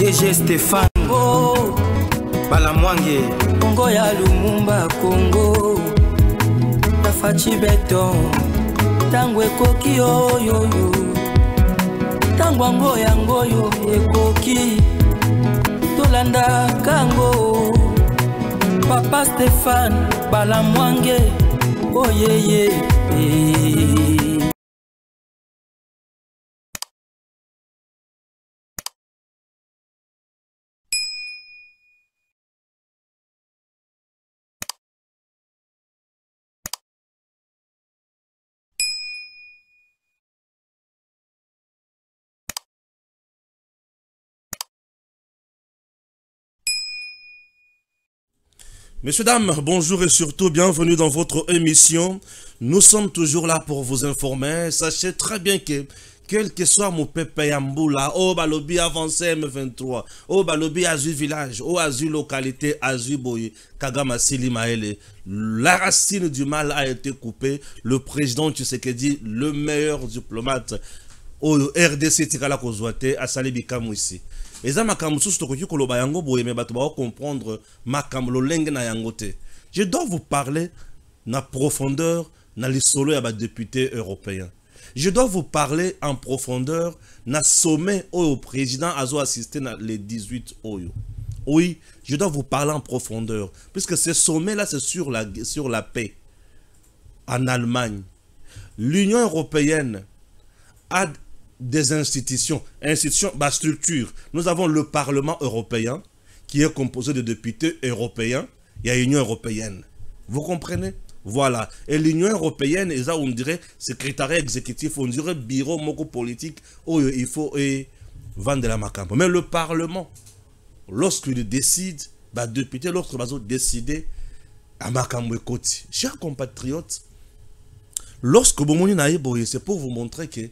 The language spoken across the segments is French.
DG Stéphane oh. Balamwange Congo ya Lumumba Congo Tafachi Beton Tangwe koki oyoyo Tangwango yangoyo ekoki Tolanda kango Papa Stéphane Balamwange oh yeah yeah. Messieurs, dames, bonjour et surtout bienvenue dans votre émission. Nous sommes toujours là pour vous informer. Sachez très bien que, quel que soit mon pépé Yamboula, oh balobi avancé M23, oh balobi Azu village, oh Azu localité, Azu boye, Kagama Sili Maele, la racine du mal a été coupée. Le président Tshisekedi, le meilleur diplomate au RDC Tikala Kozwate, a sali ici. Et ça, comprendre je dois vous parler na profondeur na les solo ya députés européens. Je dois vous parler en profondeur na sommet au président azo assisté na les 18 oyo. Oui, je dois vous parler en profondeur puisque ce sommet là c'est sur la paix en Allemagne. L'Union européenne a des institutions, structure. Nous avons le Parlement européen qui est composé de députés européens. Il y a l'Union européenne. Vous comprenez? Voilà. Et l'Union européenne, et ça on dirait secrétariat exécutif, on dirait bureau moko politique où il faut vendre la macambo. Mais le Parlement, lorsqu'il décide, député, l'autre va décider à macambo koti. Chers compatriotes, lorsque vous c'est pour vous montrer que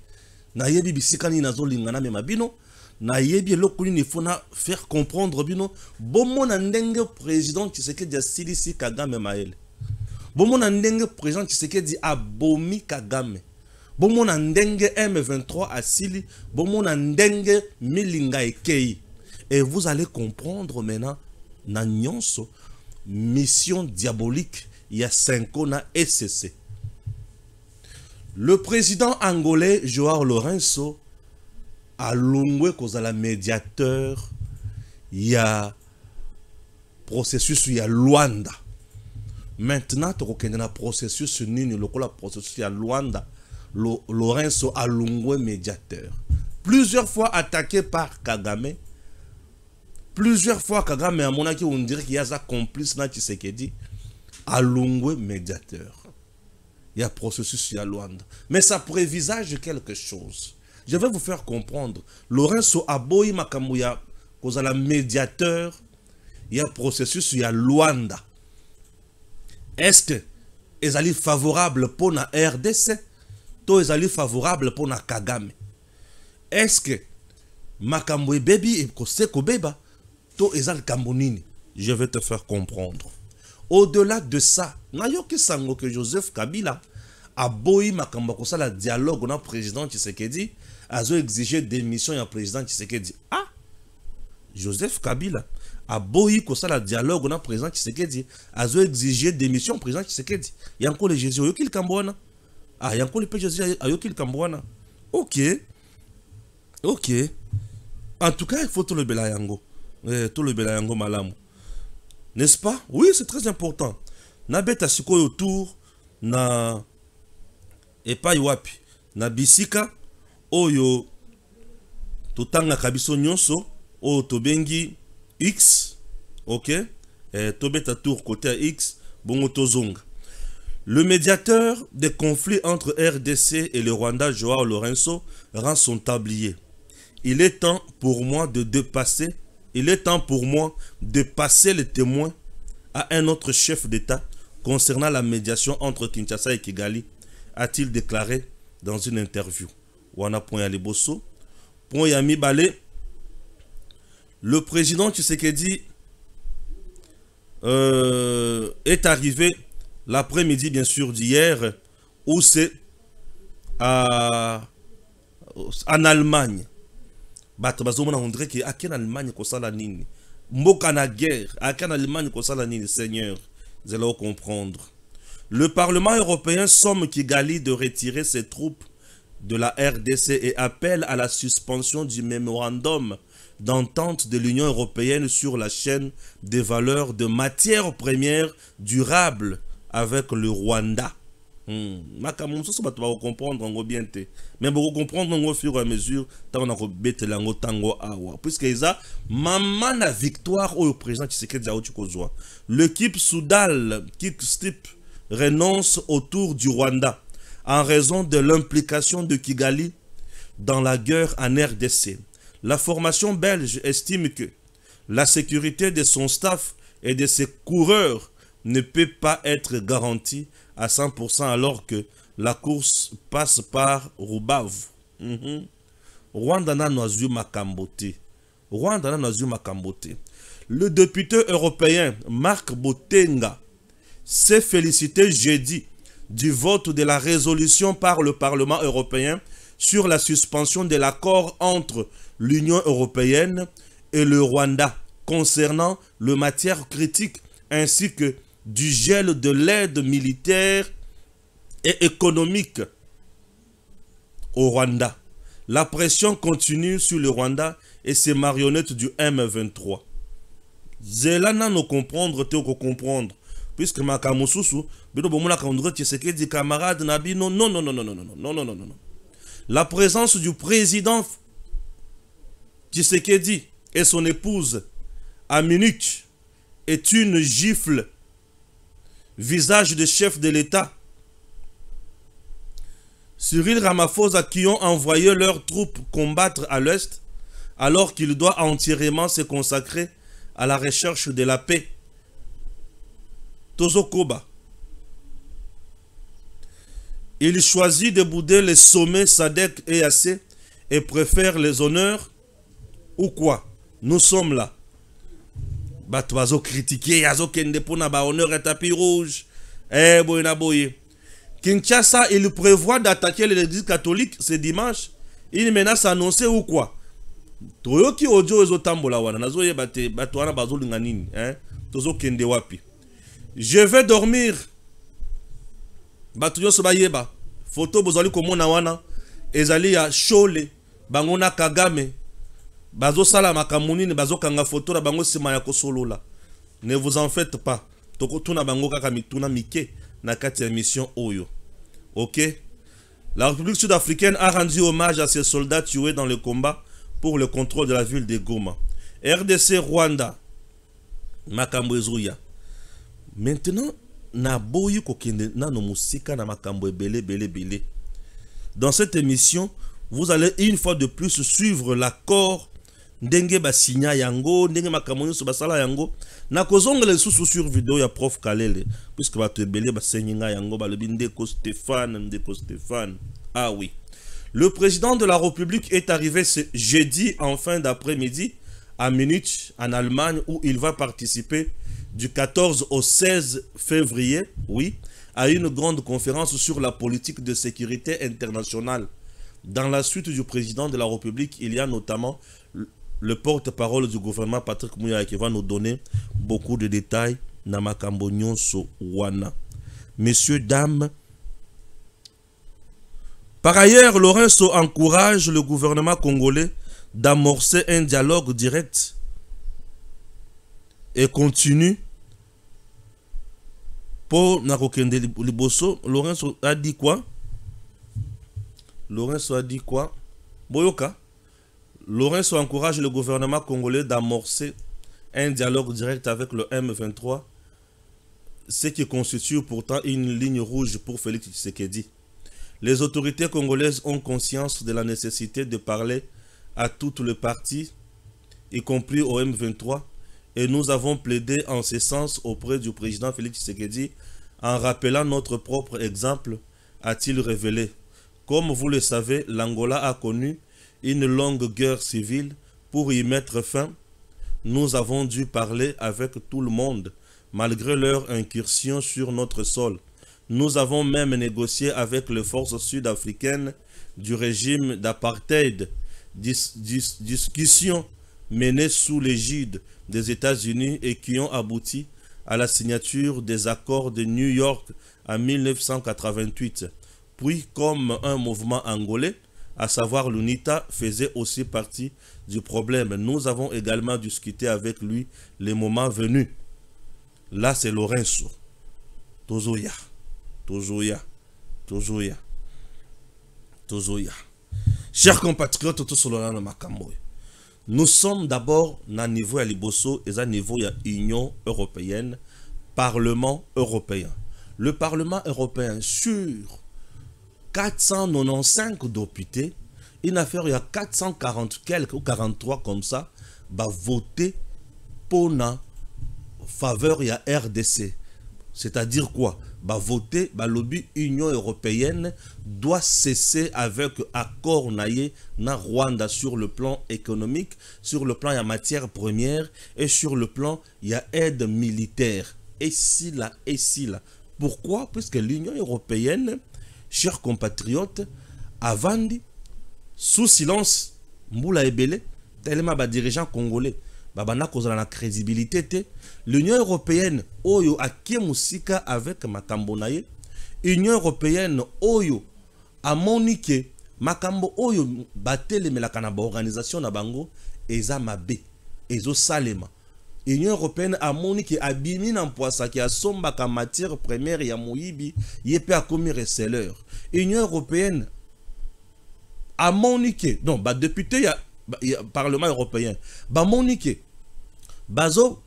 nayebi bisikani nazo lingana mema bino nayebi lokuni ni fona faire comprendre bino bomona ndenge président Tshisekedi asilisi Kagame maele bomona ndenge président Tshisekedi abomi Kagame bomona ndenge M23 asili bomona ndenge milinga ekei et vous allez comprendre maintenant na nyonso mission diabolique il y a 5 ans na SCC. Le président angolais Joao Lourenço a loué cause à la médiateur. Il y a processus, il y a Luanda. Maintenant, tu reconnais le processus, le processus, il y a Luanda. Lourenço a loué médiateur. Plusieurs fois attaqué par Kagame. Plusieurs fois Kagame a mon avis, on dirait qu'il y a sa complice na Tshisekedi a loué médiateur. Il y a processus, il y a Luanda. Mais ça prévisage quelque chose. Je vais vous faire comprendre. Lourenço Aboyi Makamouya, cause à la médiateur, il y a processus, il y a Luanda. Est-ce que ils sont favorables pour la RDC? Ou ils sont favorables pour la Kagame? Est-ce que Makamouya Baby et Koseko Beba, ou ils sont Kambonini? Je vais te faire comprendre. Au-delà de ça, nayoki sango que Joseph Kabila a boyi makamba ko sala dialogue na président Tshisekedi azo exiger démission ya président Tshisekedi. Ah, Joseph Kabila a boyi ko sala dialogue na président Tshisekedi azo exiger démission président Tshisekedi. Yanko le Jésus yokil kambwana. Ah, yanko le Jésus ayokil kambwana. OK. OK. En tout cas, il faut tout le bela yango. Tout le bela yango malamu. N'est-ce pas? Oui, c'est très important. Nabeta sikoyo autour na epai wapi na bisika oyo totanga kabiso nyonso o tobengi X, OK? Tobeta tour côté X bongo tozonga. Le médiateur des conflits entre RDC et le Rwanda, Joao Lourenço, rend son tablier. Il est temps pour moi de dépasser les témoins à un autre chef d'État concernant la médiation entre Kinshasa et Kigali, a-t-il déclaré dans une interview. Wana point Liboso, point Yami Balé, le président Tshisekedi est arrivé l'après-midi bien sûr d'hier, où c'est en Allemagne. bato bazomona on dirait que ake na Allemagne ko sala nini mboka na guerre ake na Allemagne ko sala nini Seigneur vous allez comprendre. Le Parlement européen somme Kigali de retirer ses troupes de la RDC et appelle à la suspension du mémorandum d'entente de l'Union européenne sur la chaîne des valeurs de matières premières durables avec le Rwanda. Makamousou va comprendre bien te, mais vous comprendre au fur et à mesure tant on a rebêté l'ango tango awa puisque ça maman la victoire au président Tshisekedi Zaoutukozwa. L'équipe Soudal Kickstip renonce autour du Rwanda en raison de l'implication de Kigali dans la guerre en RDC. La formation belge estime que la sécurité de son staff et de ses coureurs ne peut pas être garantie à 100% alors que la course passe par Rubavu. Rwanda na noazu makambote. Rwanda na noazu makambote. Le député européen Marc Botenga s'est félicité jeudi du vote de la résolution par le Parlement européen sur la suspension de l'accord entre l'Union européenne et le Rwanda concernant les matières critiques ainsi que du gel de l'aide militaire et économique au Rwanda. La pression continue sur le Rwanda et ses marionnettes du M23. Zelana no comprendre te ko comprendre puisque makamususu bido bomona kandre Tshisekedi camarade nabi non. La présence du président Tshisekedi et son épouse à Munich est une gifle visage de chef de l'État. Cyril Ramaphosa qui ont envoyé leurs troupes combattre à l'Est alors qu'il doit entièrement se consacrer à la recherche de la paix. Tozo Koba. Il choisit de bouder les sommets SADC et AC et préfère les honneurs ou quoi? Nous sommes là. Bato bazo critiquer, azo kende pona ba honneur et tapis rouge. Boyna boye. Kinshasa, il prévoit d'attaquer l'église catholique ce dimanche. Une menace annoncée ou quoi? Toyoki audio ezo tambola wana. Nazo ye bate bato wana bazo linga nini, Tozo kende wapi. Je vais dormir. Bato yoso ba yeba. Photo bozali komona wana. Ezali ya Shole. Bangona Kagame. Bazo sala makamunini bazo kanga photo na bango sima ya kosolola. Ne vous en faites pas. Toko tuna bango kaka mituna mike na kati ya mission Oyo. OK? La République sud-africaine a rendu hommage à ses soldats tués dans le combat pour le contrôle de la ville de Goma. RDC Rwanda. Makambo ezoya. Maintenant, na boyi kokende na no musika na makambo belé. Dans cette émission, vous allez une fois de plus suivre l'accord ndenge basinya yango, ndenge makamoni so basala yango. Na kozongela susu sur vidéo ya Prof Kalele puisque bato ebele basenyinga yango balobi ndeko Stéphane. Ah oui. Le président de la République est arrivé ce jeudi en fin d'après-midi à Munich en Allemagne où il va participer du 14 au 16 février, oui, à une grande conférence sur la politique de sécurité internationale. Dans la suite du président de la République, il y a notamment le porte-parole du gouvernement Patrick Muyaya qui va nous donner beaucoup de détails na makambo nyonso wana. Messieurs, dames, par ailleurs, Lorenzo encourage le gouvernement congolais d'amorcer un dialogue direct et continue pour Nakokende Liboso. Lorenzo a dit quoi? Boyoka. Lorenzo encourage le gouvernement congolais d'amorcer un dialogue direct avec le M23, ce qui constitue pourtant une ligne rouge pour Félix Tshisekedi. Les autorités congolaises ont conscience de la nécessité de parler à toutes les parties, y compris au M23, et nous avons plaidé en ce sens auprès du président Félix Tshisekedi en rappelant notre propre exemple, a-t-il révélé. Comme vous le savez, l'Angola a connu une longue guerre civile. Pour y mettre fin, nous avons dû parler avec tout le monde, malgré leur incursion sur notre sol. Nous avons même négocié avec les forces sud-africaines du régime d'apartheid, discussions menées sous l'égide des États-Unis et qui ont abouti à la signature des accords de New York en 1988. Puis, comme un mouvement angolais, à savoir l'UNITA, faisait aussi partie du problème. Nous avons également discuté avec lui les moments venus. Là, c'est Lorenzo. Tozoya. Tozoya. Tozoya. Tozoya. Chers compatriotes, tout cela dans Makamboy. Nous sommes d'abord à niveau à Liboso et à niveau de l'Union européenne, Parlement européen. Le Parlement européen, sur 495 députés, une affaire, il y a 440 quelques ou 43 comme ça, va voter pour la faveur de la RDC. C'est-à-dire quoi? Va voter, le lobby Union européenne doit cesser avec accord naïe na Rwanda sur le plan économique, sur le plan de la matière première et sur le plan il y a aide militaire. Et si là. Pourquoi? Puisque l'Union européenne, chers compatriotes, avant sous silence, Mboula Ebele, tellement dirigeants congolais, babana kozala na crédibilité. L'Union européenne, oyo akie musika avec makambo naye. Union européenne, oyo amonike makambo oyo batele melaka na ba organisation na bango eza mabe, ezo salema. Union européenne amonike abimi na mpoasa ki asomba ka matière première ya moyibi yepe akomi reseller. Union européenne amonike donc ba député ya Parlement européen ba monike bazo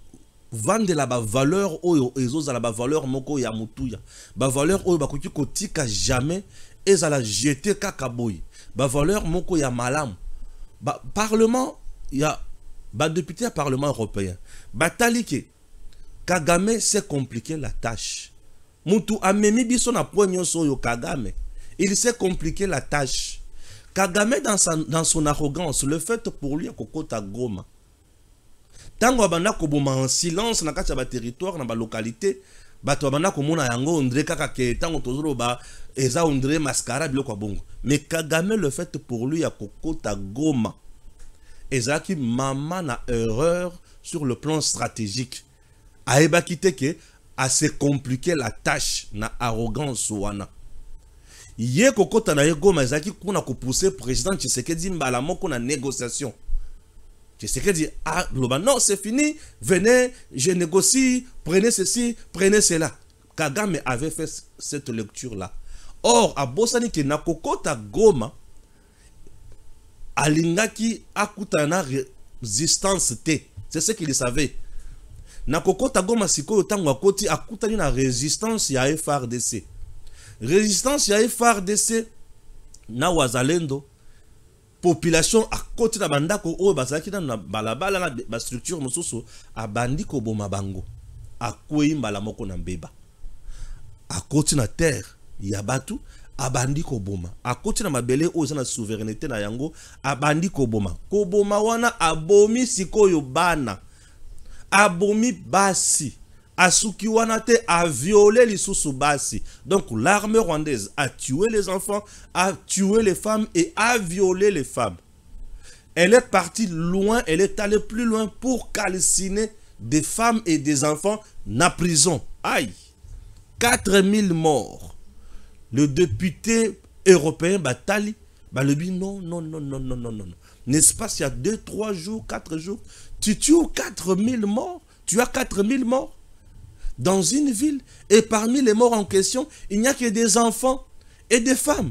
vendre la valeur oyo ezo la valeur moko ya mutuya ba valeur oyo bakoki kotika jamais ezala jeter kakaboy ba valeur moko ya malam ba parlement ya ba député à Parlement européen batalike Kagame s'est compliqué la tâche mutu amemi biso na poignon soyo Kagame il s'est compliqué la tâche. Kagame dans son arrogance, le fait pour lui à Kokota Goma. Tango abanda koboma en silence na kati ya territoire na ba localité, bato abanda komona yango ondre kaka ke tango tozolo ba eza ondre mascara biloko bongo. Mais Kagame le fait pour lui à Kokota Goma. Ezaki mama na erreur sur le plan stratégique. Aeba kite ke a se compliquer la tâche na arrogance wana. Yé kokota na ye Goma ezaki kuna ko pousser président Tshisekedi mbala moko na négociation. Tshisekedi ah non c'est fini, venez, je négocie, prenez ceci, prenez cela. Kagame avait fait cette lecture là. Or à Bosani ki na kokota Goma alingaki akutana résistance te. C'est ce qu'il savait. Na kokota Goma sikoyo tango akoti akutani na résistance ya FARDC. Résistance ya FARDC na wazalendo population a côté na bandako o bazaki na balabala na ba structure mosusu abandi ko boma bango akwei mbala moko na mbeba a côté na terre ya batu abandi ko boma a côté na mabele o za na souveraineté na yango abandi ko boma wana abomi sikoyo bana abomi basi Asuki Wanate a violé les sous-basi. Donc l'armée rwandaise a tué les enfants, a tué les femmes et a violé les femmes. Elle est partie loin, elle est allée plus loin pour calciner des femmes et des enfants en prison. Aïe! 4000 morts. Le député européen Batali, le dit non. N'est-ce pas, il y a 2, 3 jours, 4 jours, tu tues 4000 morts? Tu as 4000 morts dans une ville, et parmi les morts en question, il n'y a que des enfants et des femmes.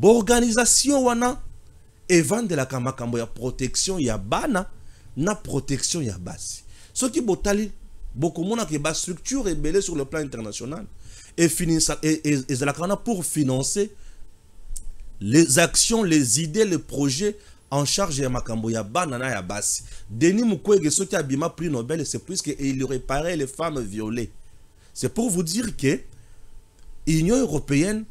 Organisation wana et vendre de la kamakambo ya protection ya bana na protection ya basi. Ce qui botali beaucoup mona ke ba structure est belée sur le plan international et finissent et la pour financer les actions, les idées, les projets en charge de makambo ya banana ya basi. Denis Mukwege ce qui a bima prix Nobel, c'est puisqu'il réparait les femmes violées. C'est pour vous dire que l'Union européenne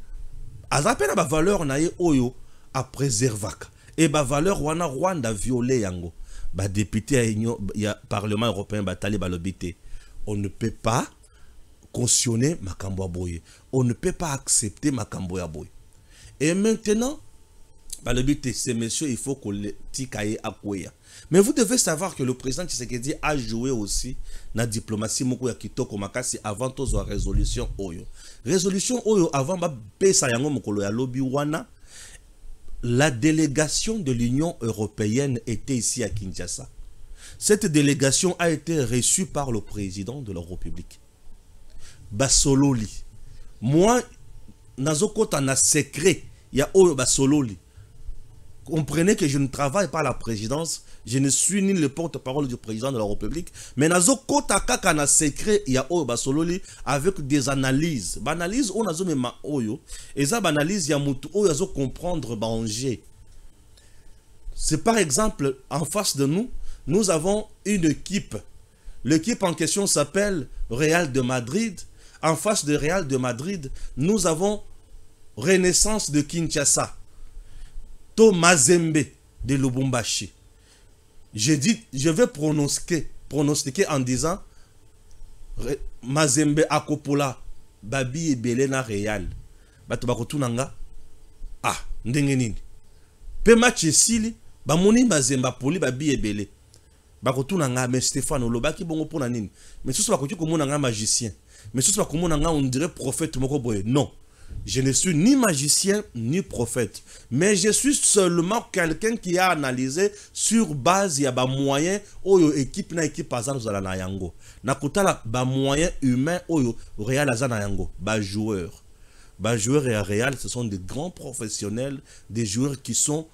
a appelé la valeur naie oyo à préserver et la valeur wana Rwanda violé yango. Ba député ya Parlement européen batali balobité. On ne peut pas cautionner makambo ya boye. On ne peut pas accepter makambo ya boye. Et maintenant Bah, le but, c'est messieurs, il faut qu'on les tikaye à Kouya. Mais vous devez savoir que le président Tshisekedi a joué aussi dans la diplomatie Moko ya Kitoko Makasi avant toute la résolution Oyo. Résolution Oyo avant Pesa Yango Mokolo ya Lobi Wana. La délégation de l'Union européenne était ici à Kinshasa. Cette délégation a été reçue par le président de la République. Basololi. Moi, nazokota na secret, il y a Oyo Basololi. Comprenez que je ne travaille pas à la présidence, je ne suis ni le porte-parole du président de la République, mais nazo kota kaka na secret il y a Oyo Basololi avec des analyses. Analyse on nazo mema Oyo, et ça analyse ya mutu Oyo nazo comprendre danger. C'est par exemple en face de nous, nous avons une équipe. L'équipe en question s'appelle Real de Madrid. En face de Real de Madrid, nous avons Renaissance de Kinshasa. Mazembe de Lubumbashi. Je vais pronostiquer en disant Mazembe Akopola Babi et Belena Real. Batubakotunanga. Ah, ndengenini. Pe match sili, bamoni Mazembe Poli Babi et Belé. Bakotunanga, mais Stéphane Olobaki bongo pona nini. Mais ce soit un magicien. Mais ce soit on dirait prophète Mokoboye. Non. Je ne suis ni magicien ni prophète, mais je suis seulement quelqu'un qui a analysé sur base ya ba moyen oyo équipe na équipe azana zala na yango. Na kutala ba moyen humain oyo Real azana yango, ba joueurs. Ba joueurs et Real, ce sont des grands professionnels, des joueurs qui sont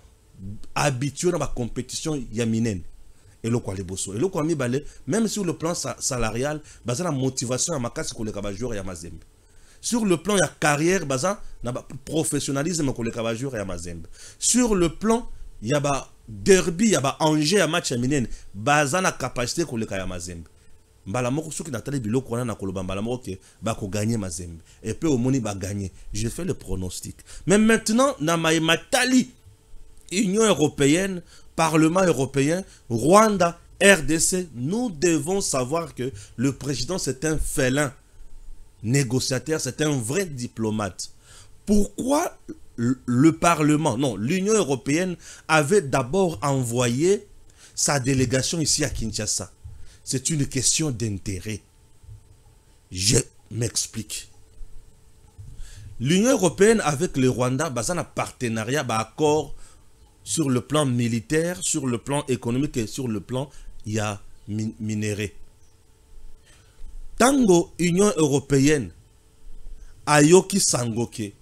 habitués dans la compétition yaminen. Et le quoi les bosso. Et le quoi mi balé, même sur le plan salarial, bazana motivation à makasi ko le ba joueurs ya Mazembe. Sur le plan de la carrière, il y a professionnalisme pour les Kabajur et Mazembe. Sur le plan, il y a derby, il y a enjeu à match féminin, il la capacité pour les Mazembe. Balamoko ceux qui n'attendent pas biloko na koloba balamoko que ba ko gagner Mazembe et puis au moni ba gagner. Je fais le pronostic. Mais maintenant na matali Union européenne, Parlement européen, Rwanda, RDC, nous devons savoir que le président c'est un félin. Négociateur, c'est un vrai diplomate. Pourquoi le Parlement, non, l'Union européenne avait d'abord envoyé sa délégation ici à Kinshasa? C'est une question d'intérêt. Je m'explique. L'Union européenne avec le Rwanda, ça un partenariat, accord sur le plan militaire, sur le plan économique et sur le plan minéré. Tango Union européenne ayoki sangoke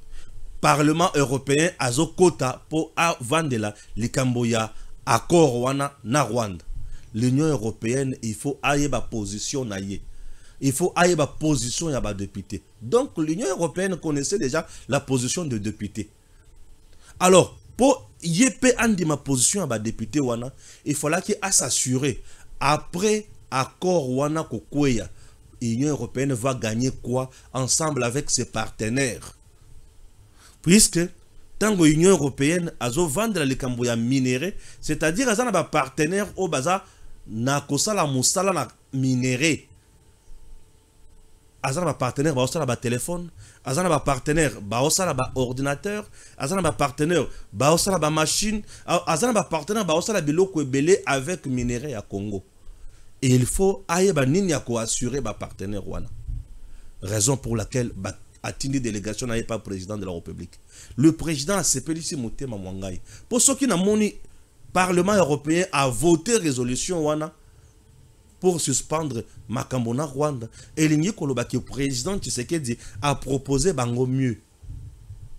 Parlement européen azokota pour vendre likambo ya accord wana na Rwanda. L'Union européenne il faut aille ba position na ye. Il faut aille ba position ya ba député. Donc l'Union européenne connaissait déjà la position de député. Alors pour yepé andi ma position ya ba député wana, il fallait qu'il s'assurer après accord wana kokweya l'Union européenne va gagner quoi ensemble avec ses partenaires. Puisque tant que l'Union européenne a vendre les camboya minérés, c'est-à-dire qu'ils ont des partenaires au baza na kosala musala na minéré. Ils ont des partenaires ba osala ba téléphone, ils ont des partenaires ba osala ba ordinateur, ils ont des partenaires ba osala ba machine, ils ont des partenaires ba osala biloko ebele avec minéré à Congo. Et il faut assurer ma partenaire wana. Raison pour laquelle Atindi délégation n'est pas président de la République. Le président a s'appelé ici Motema Mwangai. Pour ceux qui n'ont pas le Parlement européen a voté résolution wana pour suspendre Makambona Rwanda. Et le président Tshisekedi a proposé bango mieux.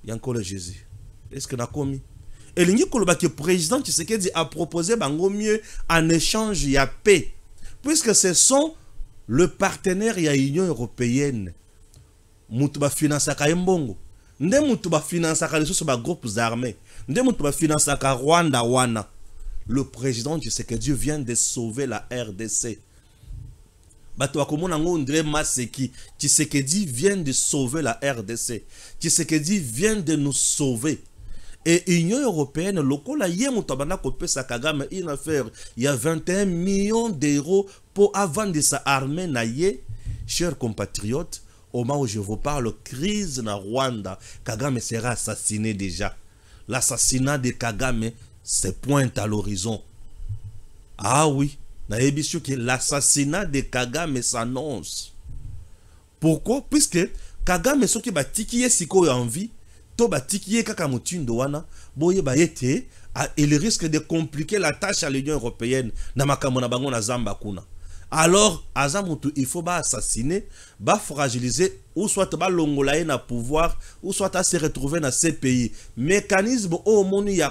Il y a encore le Jésus. Est-ce que n'a commis? Et le président Tshisekedi a proposé bango mieux en échange de paix. Puisque ce sont le partenaire de l'Union européenne. Mutuba finance Mbongo. Nde mutuba finance les groupes armés. Nde mutuba finance Rwanda wana. Le président Tshisekedi vient de sauver la RDC. Tshisekedi vient de sauver la RDC. Tshisekedi vient de nous sauver. Et l'Union européenne, une affaire, il y a 21 millions d'euros pour vendre sa armée naïe, chers compatriotes. Au moment où je vous parle, crise na Rwanda, Kagame sera assassiné déjà. l'assassinat de Kagame se pointe à l'horizon. Ah oui, que l'assassinat de Kagame s'annonce. Pourquoi? Puisque Kagame soki batiki siko en vie, to batiki kaka mutindo wana, boye ba ete il risque de compliquer la tâche à l'Union européenne na makambo na bango na zamba kuna. Alors azamutu il faut ba assassiner, ba fragiliser ou soit ba longolaye na pouvoir ou soit à se retrouver dans ces pays. Mécanisme au moni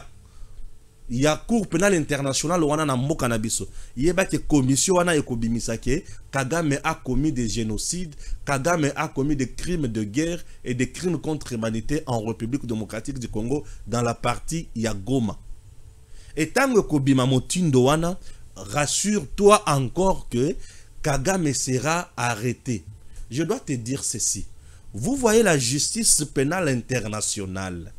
ya cour pénale internationale wana na mboka na biso. Yeba ke commission wana ekobimisa ke Kagame a commis des génocides, Kagame a commis des crimes de guerre et des crimes contre l'humanité en République démocratique du Congo dans la partie ya Goma. Et tant que kobima motindo wana, rassure-toi encore que Kagame sera arrêté. Je dois te dire ceci. Vous voyez la justice pénale internationale.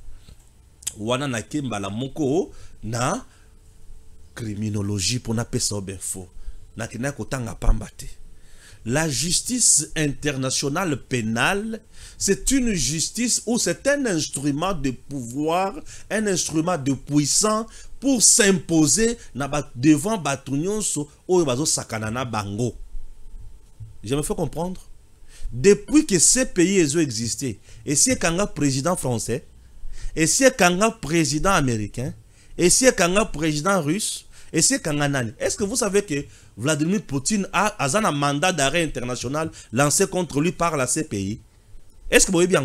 Wana na kembala moko na criminologie pour na pesa obefo. Na kina kotanga pambate. La justice internationale pénale, c'est une justice où c'est un instrument de pouvoir, un instrument de puissance pour s'imposer devant Batounionso ou Bazo Sakanana Bango. Je me fais comprendre? Depuis que ces pays ont existé, et si Kanga président français, et si Kanga président américain, et si Kanga président russe, et si Kanga nani, est-ce que vous savez que Vladimir Poutine a un mandat d'arrêt international lancé contre lui par la CPI? Est-ce que vous voyez bien?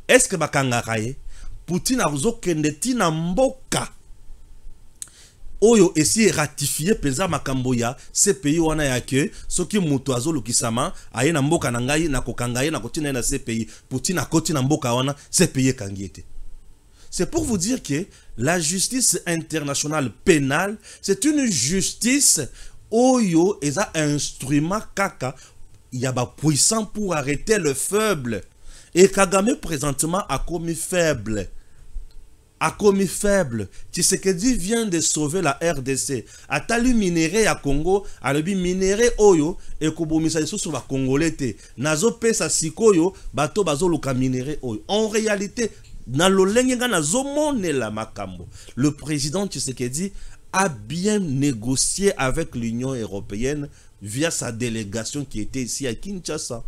Est-ce que Bakanga Raye Poutine a besoin de mboka Oyo esi ratifié pesa makamboya CPI wana yake soki mutu azolo kisama aye na mboka na ngai na kokangaye na kotina na CPI Poutine akoti na mboka wana CPI kangiete. C'est pour vous dire que la justice internationale pénale, c'est une justice oyo eza instrument kaka yaba puissant pour arrêter le faible. Et Kagame présentement a commis faible. A commis faible. Tshisekedi vient de sauver la RDC. Atali minéré à Congo, alobi minéré oyo et kobomisa sur va congolais. Nazo pesa sikoyo bato bazo luka minéré oyo. En réalité, na lolenga nazo mone la makambo. Le président Tshisekedi a bien négocié avec l'Union européenne via sa délégation qui était ici à Kinshasa.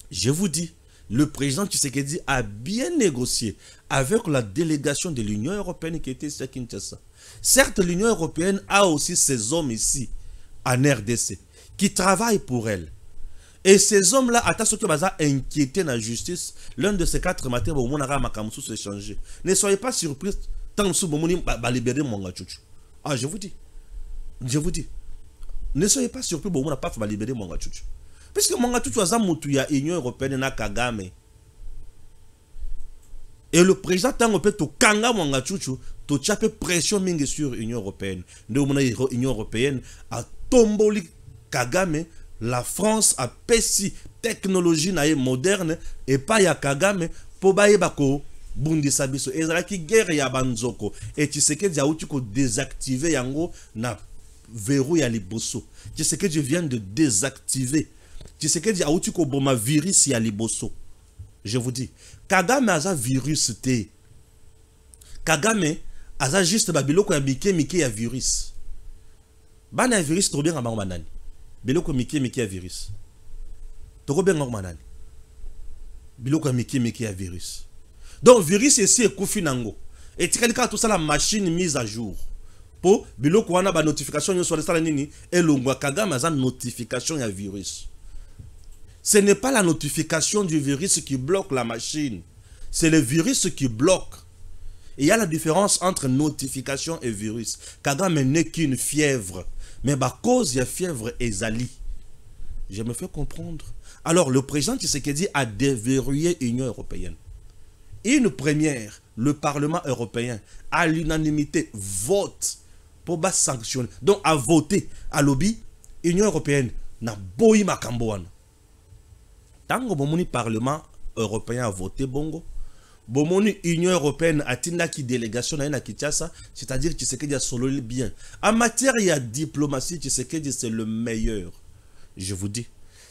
Je vous dis, le président Tshisekedi a bien négocié avec la délégation de l'Union européenne qui était ici à Kinshasa. Certes, l'Union européenne a aussi ses hommes ici, en RDC, qui travaillent pour elle. Et ces hommes-là, à ce que baza inquiété dans la justice, l'un de ces 4 matins, on a makamsu se changer. Ne soyez pas surpris, tant que vous allez libérer mon gachouchou. Ah, je vous dis. Je vous dis. Ne soyez pas surpris, on n'a pas fait libérer mon gachouchou. Puisque mon gachouchou a zamoutuya Union européenne na Kagame. Et le président tant peut to kanga mon gachouchou, to chape pression mingi sur l'Union européenne. L'Union européenne a tomboli Kagame. La France a pesi technologie nae moderne et pas ya Kagame po baye bako bundisa biso ezalaki guerre ya banzoko et Tshisekedi a outi ko désactiver yango na verrou ya liboso. Tshisekedi vient de désactiver. Tshisekedi a outi ko boma virus ya liboso. Je vous dis, Kagame a virus te. Kagame a juste babiloko ya mike ya virus. Bana ya virus trop bien ngamba manani. Biloko miki ya virus. Toko ben ngormanani. Biloko miki ya virus. Donc virus ici est koufi nango. Et tikalika tout ça la machine mise à jour. Po biloko wana ba notification yo sur le nini et longwa Kagame za notification ya virus. Ce n'est pas la notification du virus qui bloque la machine. C'est le virus qui bloque. Et il y a la différence entre notification et virus. Kagame n'est qu'une fièvre. Mais à cause de la fièvre ezali. Je me fais comprendre. Alors, le président Tshisekedi a déverrouillé l'Union européenne. Une première, le Parlement européen, à l'unanimité, vote pour sanctionner. Donc, a voté à lobby, l'Union européenne n'a boyi makamboana. Tant que le Parlement européen a voté bongo, Bomoni Union européenne a tindaki délégation na Kinshasa, c'est-à-dire Tshisekedi a solo bien. En matière de diplomatie, Tshisekedi c'est le meilleur. Je vous dis.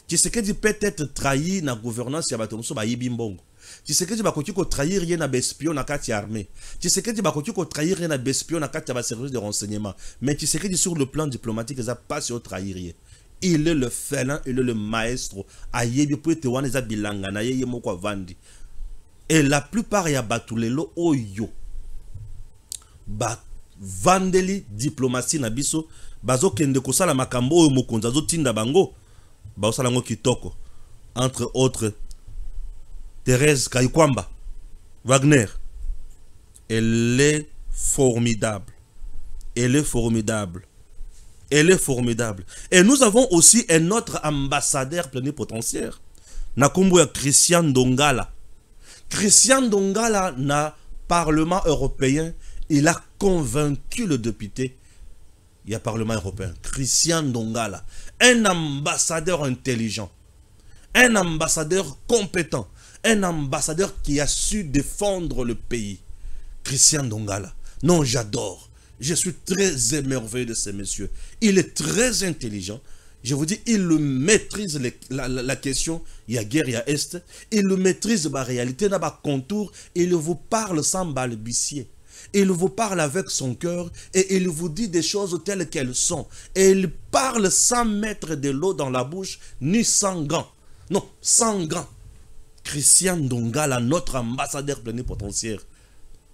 Tshisekedi peut-être trahi na gouvernance ya bato mosusu bayibi mbongo. Tshisekedi bakoki ko trahir rien na bespion na kati ya armée. Tshisekedi bakoki ko trahir rien na bespion na kati ya ba service de renseignement. Mais Tshisekedi sur le plan diplomatique ça pas sur trahir rien. Il est le félin, il est le maestro. Ayebi po te wana za bilanga na yeye moko vandi. Et la plupart ya batulelo oyo ba vandeli diplomatie na biso bazo kende kosala makambo oyo mokonzi azotinda bango baosala ngo kitoko, entre autres Thérèse Kayikwamba Wagner. Elle est formidable, elle est formidable, elle est formidable. Et nous avons aussi un autre ambassadeur plénipotentiaire nakombo ya Christian Dongala. Christian Dongala na Parlement européen, il a convaincu le député. Il y a Parlement européen. Christian Dongala, un ambassadeur intelligent, un ambassadeur compétent, un ambassadeur qui a su défendre le pays. Christian Dongala. Non, j'adore. Je suis très émerveillé de ce monsieur. Il est très intelligent. Je vous dis, il maîtrise la question. Il y a guerre, il y a Est. Il maîtrise la réalité, il contour. Il vous parle sans balbutier. Il vous parle avec son cœur et il vous dit des choses telles qu'elles sont. Et il parle sans mettre de l'eau dans la bouche, ni sans gants. Non, sans gants. Christian Dongala, notre ambassadeur plénipotentiaire.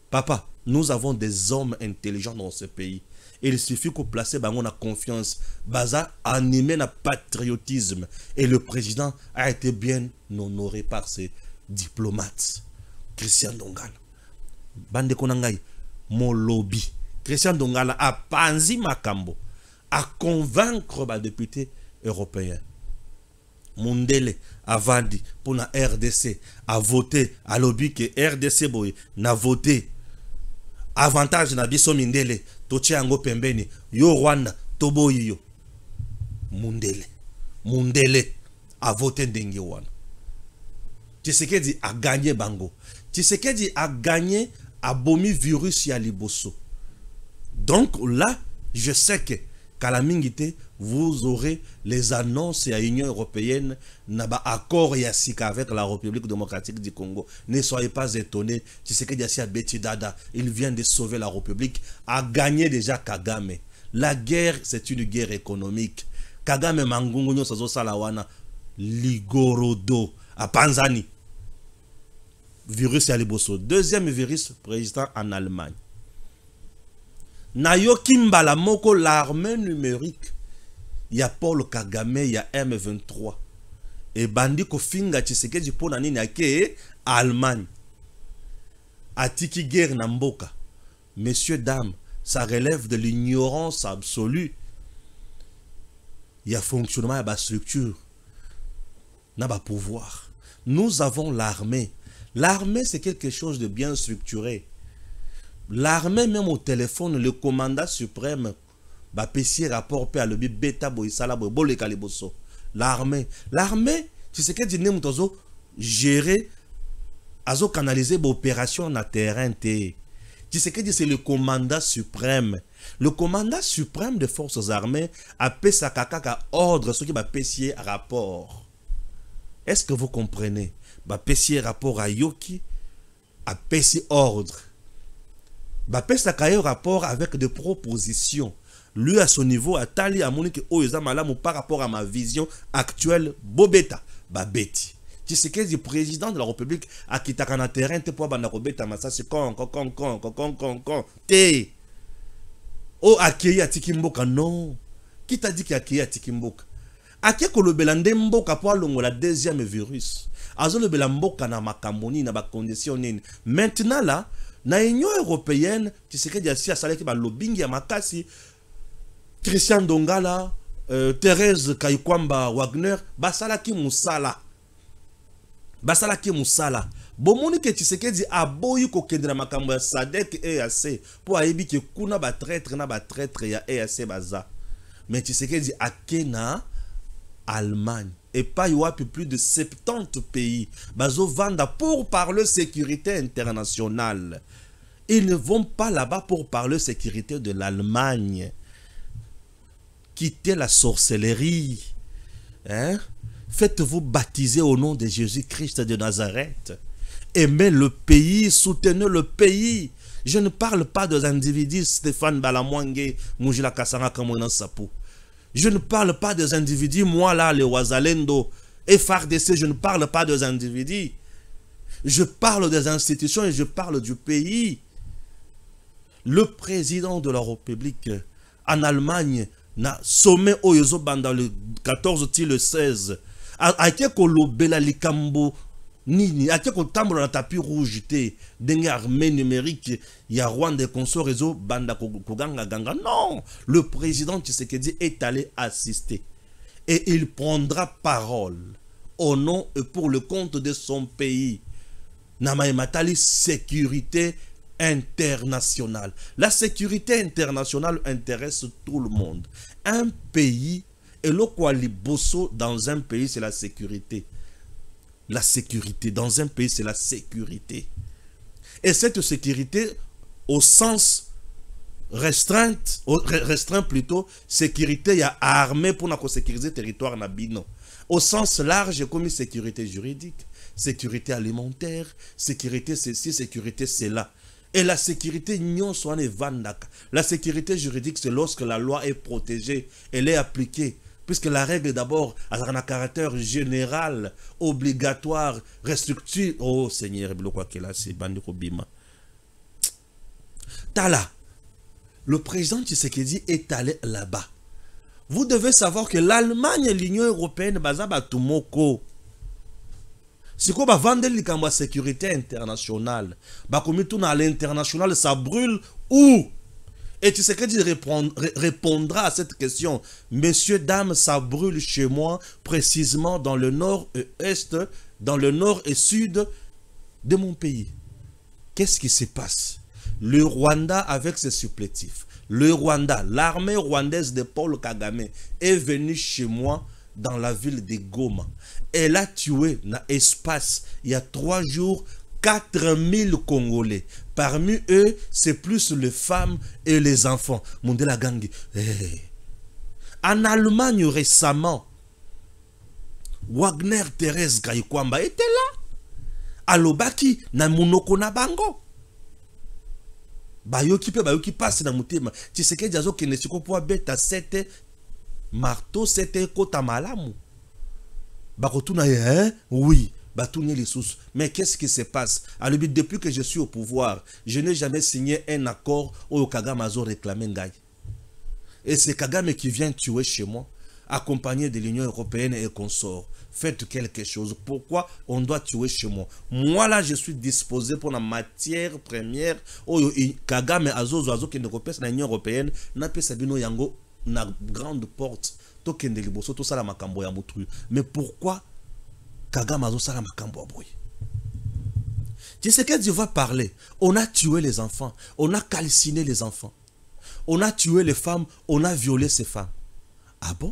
Papa, nous avons des hommes intelligents dans ce pays. Il suffit qu'on place bango na confiance, baza animé na patriotisme. Et le président a été bien honoré par ses diplomates. Christian Dongala. Bande konangai, mon lobby. Christian Dongala a panzi makambo, à convaincre les députés européens. Mundele a vendu pour la RDC, a voté à lobby que RDC boy n'a voté. Avantage na biso mindele toche yango pembeni yo Rwanda toboyi yo. Mundele a voté ndenge wana. Tshisekedi a gagné bango. Tshisekedi a gagné a bomi virus ya liboso. Donc là, je sais que Kalamingite, vous aurez les annonces à l'Union européenne, n'aba accord yasika avec la République démocratique du Congo. Ne soyez pas étonnés, Tshisekedi a Betty Dada, il vient de sauver la République, a gagné déjà Kagame. La guerre, c'est une guerre économique. Kagame Mangungu Sazo Salawana, Ligorodo, à Panzani. Virus Yaliboso. Deuxième virus, président en Allemagne. Nayoki Mbala Moko, l'armée numérique. Il y a Paul Kagame, il y a M23. Et Bandi Kofinga Tshisekedi pona nini ake Allemagne. Atiki guerre Namboka. Messieurs, dames, ça relève de l'ignorance absolue. Il y a fonctionnement, il y a structure. Il y a pouvoir. Nous avons l'armée. L'armée, c'est quelque chose de bien structuré. L'armée, même au téléphone, le commandant suprême, bah, pessier rapport à le bêta boisala bolé kaliboso. L'armée, tu sais que tu n'es pas gérer, azo canaliser l'opération na terrain té. Tu sais que c'est le commandant suprême. Le commandant suprême des forces armées a fait sa kaka ordre ce qui va pessier rapport. Est-ce que vous comprenez? Bah, pessier rapport à Yoki a pessier ordre. Bah, pessier rapport avec des propositions. Lui, à son niveau, a tali à monique Oyezamalam par rapport à ma vision actuelle, Bobeta, Babeti. Tu sais que le président de la République a quitté un terrain pour Banarobeta, mais ça c'est con. Té. Oh, Akeya Tikimboka, non. Qui t'a dit qu'il y a Akeya Tikimboka? Akeya Kolobelande Mboka pour la deuxième virus. Azo le Belamboka na makamoni na ba condition nini. Maintenant là, na Union européenne, tu sais que Diassi a salé ba lobbying ya makasi. Christian Dongala, Thérèse Kayikwamba Wagner, basalaki musala. Basalaki musala. Bomoni ke Tshisekedi aboyi ko kendra makambo ya SADC EAC pour ayebi ke kuna ba traître ya EAC baza. Mais Tshisekedi akena Allemagne et pas yoapi plus de 70 pays bazo vanda pour parler sécurité internationale. Ils ne vont pas là-bas pour parler sécurité de l'Allemagne. Quitter la sorcellerie. Hein? Faites-vous baptiser au nom de Jésus-Christ de Nazareth. Aimez le pays, soutenez le pays. Je ne parle pas des individus Stéphane Balamwange, Mujila Kasanga Kamouina Sapou. Je ne parle pas des individus, moi là, les Wazalendo, FRDC, je ne parle pas des individus. Je parle des institutions et je parle du pays. Le président de la République en Allemagne n'a sommé Oyozo dans le 14 le 16. A été kolobela likambo nini, a été kotambola na tapis rouge te, dengue armée numérique, ya Rwanda consort réseau banda koganga ganga. Non, le président Tshisekedi est allé assister et il prendra parole au nom et pour le compte de son pays. Namaematali sécurité internationale. La sécurité internationale intéresse tout le monde. Un pays, et le Kwaliboso dans un pays, c'est la sécurité. La sécurité, dans un pays, c'est la sécurité. Et cette sécurité, au sens restreint plutôt, sécurité, il y a armée pour sécuriser le territoire nabino. Au sens large, comme sécurité juridique, sécurité alimentaire, sécurité ceci, sécurité cela. Et la sécurité, la sécurité juridique, c'est lorsque la loi est protégée, elle est appliquée. Puisque la règle d'abord a un caractère général, obligatoire, restrictif. Oh Seigneur, c'est Bandiko Bima. Tala, le président Tshisekedi est allé là-bas. Vous devez savoir que l'Allemagne et l'Union européenne, bazaba tumoko. Si quoi vendre la sécurité internationale, comme tout à l'international, ça brûle où? Et Tshisekedi répondra à cette question. Messieurs, dames, ça brûle chez moi, précisément dans le nord et est, dans le nord et sud de mon pays. Qu'est-ce qui se passe? Le Rwanda avec ses supplétifs. Le Rwanda, l'armée rwandaise de Paul Kagame est venue chez moi dans la ville de Goma. Elle a tué dans l'espace, il y a 3 jours, 4000 Congolais. Parmi eux, c'est plus les femmes et les enfants. Mondela Gangi. En Allemagne récemment, Wagner Thérèse Gaïkwamba était là. Alobaki na munoko na bango. Bayoki pe bayoki passe na mutema. Tshisekedi azo kene siko po beta 7 marteau 7 kota malamu. Bakotuna oui. Les sources. Mais qu'est-ce qui se passe? Alors, depuis que je suis au pouvoir, je n'ai jamais signé un accord où Kagame a réclamé Ngaï. Et c'est Kagame qui vient tuer chez moi, accompagné de l'Union européenne et consorts. Faites quelque chose. Pourquoi on doit tuer chez moi? Moi là, je suis disposé pour la matière première. Kagame azo qui ne repèse l'Union européenne n'a pas sabino yango na grande porte. Tokende liboso tout ça la makambo ya mutru. Mais pourquoi Kagame a ça la makambo aboy? Tshisekedi va parler. On a tué les enfants, on a calciné les enfants, on a tué les femmes, on a violé ces femmes. Ah bon?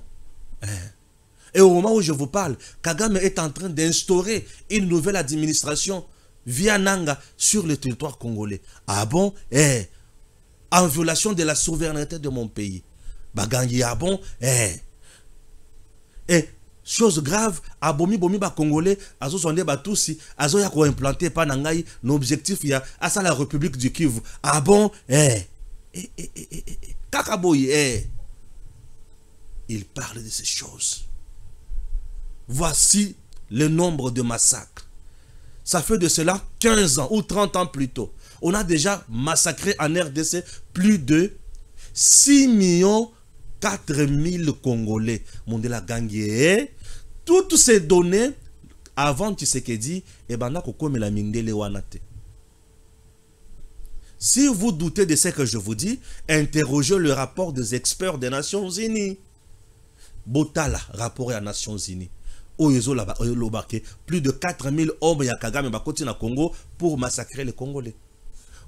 Et au moment où je vous parle, Kagame est en train d'instaurer une nouvelle administration via Nanga sur le territoire congolais. Ah bon? En violation de la souveraineté de mon pays. Bagangi, ah bon? Chose grave, abomi bomi ba congolais, azo sonde ba tousi, azo ya ko implanter pa nangai, l'objectif ya asa la République du Kivu. Ah bon? Kakaboy, il parle de ces choses. Voici le nombre de massacres. Ça fait de cela 15 ans ou 30 ans plus tôt. On a déjà massacré en RDC plus de 6,4 Congolais. Mondela Gangue. Toutes ces données, avant Tshisekedi, si vous doutez de ce que je vous dis, interrogez le rapport des experts des Nations Unies. Botala, rapport des Nations Unies. Plus de 4000 hommes ya Kagame bakoti na Congo pour massacrer les Congolais.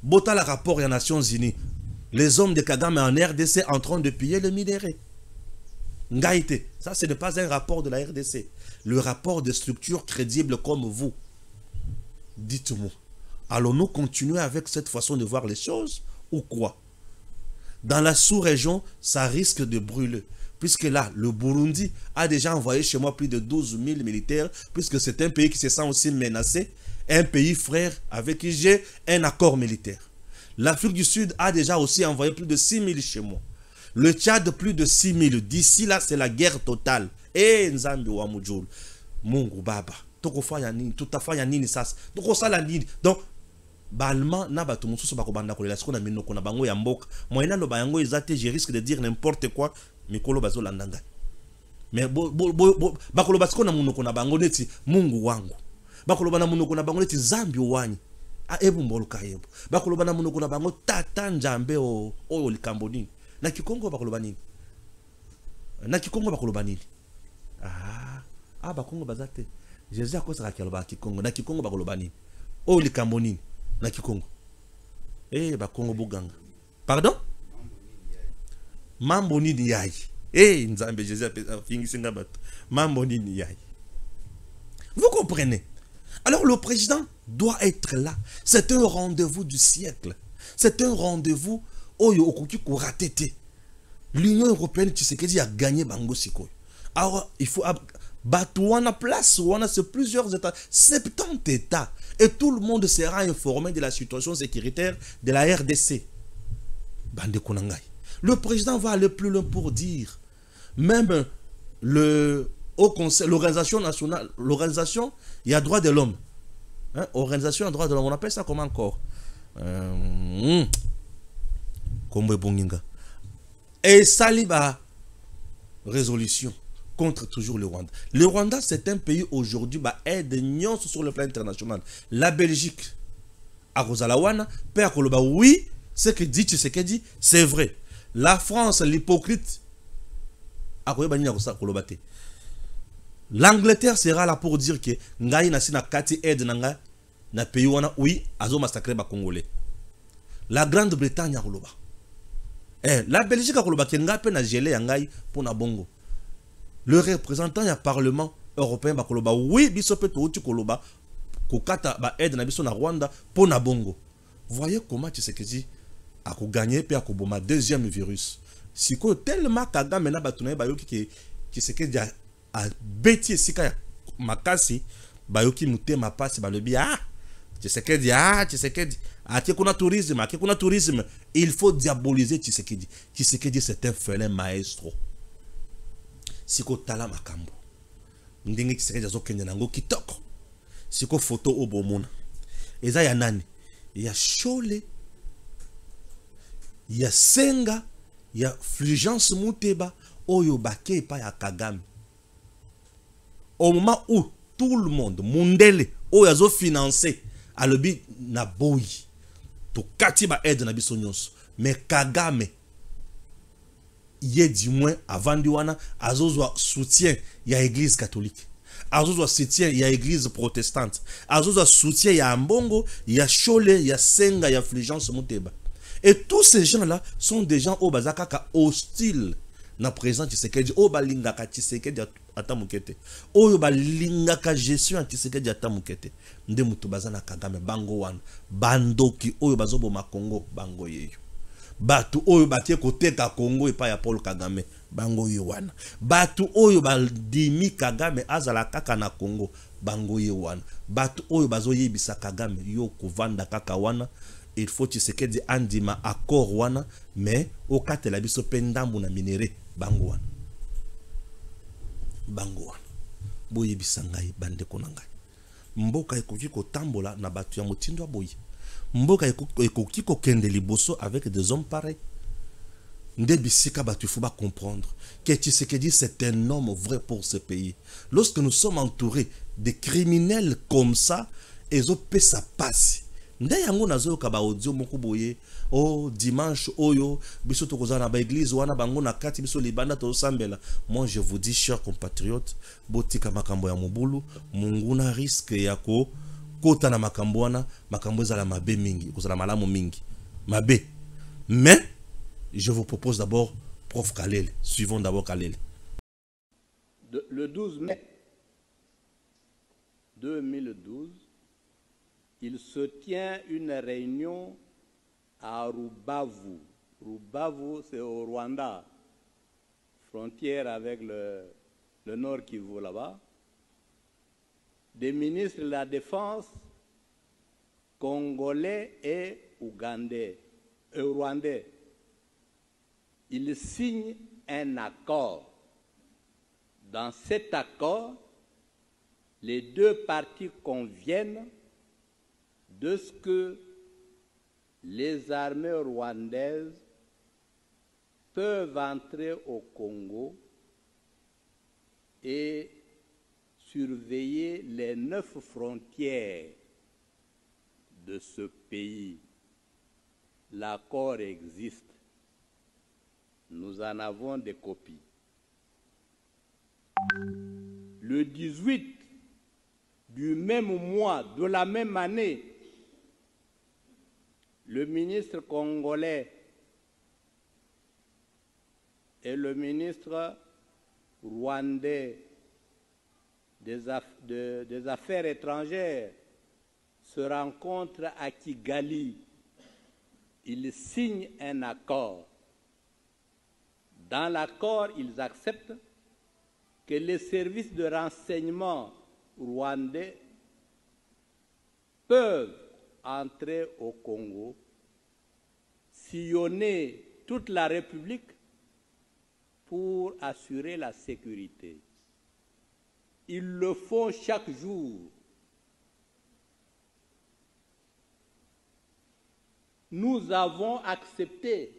Botala, rapport des Nations Unies. Les hommes de Kagame en RDC en train de piller le minerai. Ngaïté, ça ce n'est pas un rapport de la RDC. Le rapport de structures crédibles comme vous. Dites-moi, allons-nous continuer avec cette façon de voir les choses ou quoi? Dans la sous-région, ça risque de brûler. Puisque là, le Burundi a déjà envoyé chez moi plus de 12 000 militaires, puisque c'est un pays qui se sent aussi menacé, un pays frère avec qui j'ai un accord militaire. L'Afrique du Sud a déjà aussi envoyé plus de 6 000 chez moi. Le Tchad, plus de 6 000. D'ici là, c'est la guerre totale. Eh, Nzambi wa Mujul. Mungu Baba. Toko fa ya nini, tutafa ya nini sasa. Toko sala nini. Donc, balma na bato mususu bakobanda kolela siko na minoko na bango ya mboka. Moyena lo bayango ezate, je risque de dire n'importe quoi, mikolo bazo landanga. Mais bakolo basiko na munoko na bango neti Mungu wangu. Bakolo bana munoko na bango neti Zambi wanyi. A ebu mbolo kayebo. Bakolo bana munoko na bango tata njambe o likambo nini. Na Kikongo bakoloba nini? Na Kikongo bakoloba nini? Bakongo bazate. Jésus a kosa kakaloba Kikongo. Na Kikongo bakoloba nini? O likambo nini? Na Kikongo. Bakongo buganga. Pardon? Mambo nini yai? Nzambe Jésus a fingisinga bato. Mambo nini yai? Vous comprenez? Alors le président doit être là. C'est un rendez-vous du siècle. C'est un rendez-vous. L'Union européenne, tu sais que a gagné Bango Siko. Alors, il faut battre place, c'est plusieurs États, 70 États. Et tout le monde sera informé de la situation sécuritaire de la RDC. Bande Konangai. Le président va aller plus loin pour dire, même le Haut Conseil, l'organisation nationale, l'organisation, il y a droit de l'homme. Organisation, il y a droit de l'homme. On appelle ça comment encore? Et Saliba, résolution contre toujours le Rwanda. Le Rwanda, c'est un pays aujourd'hui qui aide sur le plan international. La Belgique, à Rosalawana, Père Koloba, oui, ce que dit Tshisekedi, c'est vrai. La France, l'hypocrite, l'Angleterre sera là pour dire que Ngai Nasina Kati aide Nanga, na pays wana, oui, azo massacrer ba Congolais. La Grande-Bretagne a Koloba. La Belgique a Koloba qui n'a pas gelé Yangai pour na bongo. Le représentant du Parlement européen ba Koloba, oui, bisope to uti Koloba, kokata ba aide na biso na Rwanda pour na bongo. Voyez comment Tshisekedi a gagné puis a koboma deuxième virus. Si ko tellement Kagame na batuna ba yoki ki Tshisekedi a beti sika makasi ba yoki mutema pasi ba lebi Tshisekedi tourisme, il faut diaboliser Tshisekedi. Tshisekedi c'est un félin maestro. Siko tala makambo. Ndenge Tshisekedi azokende nango kitoko. Siko photo obomona. Eza ya nani? Ya Chole, ya Senga, ya Fulgence Muteba, oyo bake pa ya Kagame. Au moment où tout le monde, Mundele, oyo azo financé alobi na boy to kati ba aide na biso nyonso, mais Kagame yé du moins avant diwana azozwa soutien ya église catholique, azozwa soutien ya église protestante, azozwa soutien ya Mbongo, ya Chole, ya Senga, ya Fulgence Muteba. Et tous ces gens là sont des gens au bazakaka hostiles na présent Tshisekedi, o balingaka Tshisekedi atamukete, o balingaka gestion Tshisekedi atamukete. Nde mutu bazana Kagame bango wana bandoki oyo bazoboma Congo bango yeyo, batu oyo batie koteka Congo epa ya Paul Kagame bango yeyo wana, batu oyo bandimi Kagame azala kaka na Congo bango yeyo wana, batu oyo bazoyebisa Kagame yo kovanda kaka wana. Il faut Tshisekedi andima accord wana, mais au katela biso pendambu na minere bango wana, bango wana boyebisa ngai bandeko na ngai. Mboka ekoki kotambola na batu ya motindo boye, mboka ekoki kokende liboso avec des hommes pareils. Nde bisika batu faut pas comprendre que Tshisekedi c'est un homme vrai pour ce pays. Lorsque nous sommes entourés de criminels comme ça, ezo pesa passe. Nde yango nazo ka ba audio moko boye, oh dimanche oyo biso tokozana ba église wana bango na kati biso libanda to sambela. Moi je vous dis chers compatriotes, botika makambo ya mobulu, munguna risque ya ko kota na makambo wana, makambo za la mabe mingi, kozala malamu mingi. Mabe. Mais je vous propose d'abord Prof Kalele, suivons d'abord Kalele. Le 12 mai 2012, il se tient une réunion à Rubavu, Rubavu, c'est au Rwanda, frontière avec le Nord Kivu là-bas, des ministres de la Défense congolais et rwandais. Ils signent un accord. Dans cet accord, les deux parties conviennent de ce que les armées rwandaises peuvent entrer au Congo et surveiller les 9 frontières de ce pays. L'accord existe. Nous en avons des copies. Le 18 du même mois, de la même année, le ministre congolais et le ministre rwandais des Affaires étrangères se rencontrent à Kigali. Ils signent un accord. Dans l'accord, ils acceptent que les services de renseignement rwandais peuvent entrer au Congo, sillonner toute la République pour assurer la sécurité. Ils le font chaque jour. Nous avons accepté,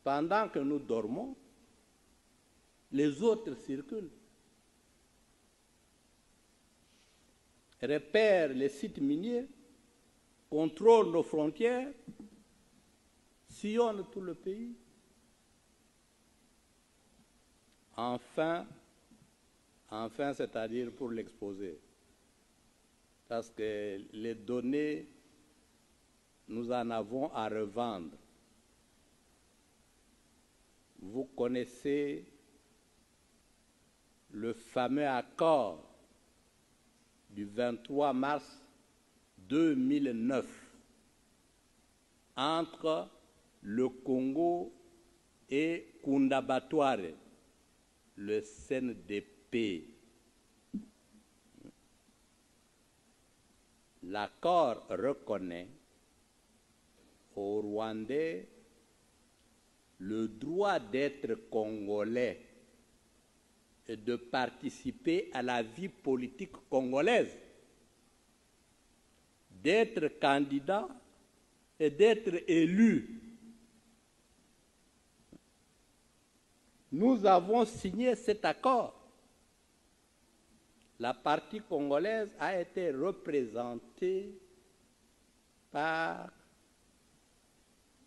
pendant que nous dormons, les autres circulent, repèrent les sites miniers, contrôlent nos frontières, sillonnent tout le pays. Enfin, c'est-à-dire pour l'exposer, parce que les données, nous en avons à revendre. Vous connaissez le fameux accord du 23 mars 2009 entre le Congo et Kundabatware, le CNDP. L'accord reconnaît aux Rwandais le droit d'être congolais et de participer à la vie politique congolaise, d'être candidat et d'être élu. Nous avons signé cet accord. La partie congolaise a été représentée par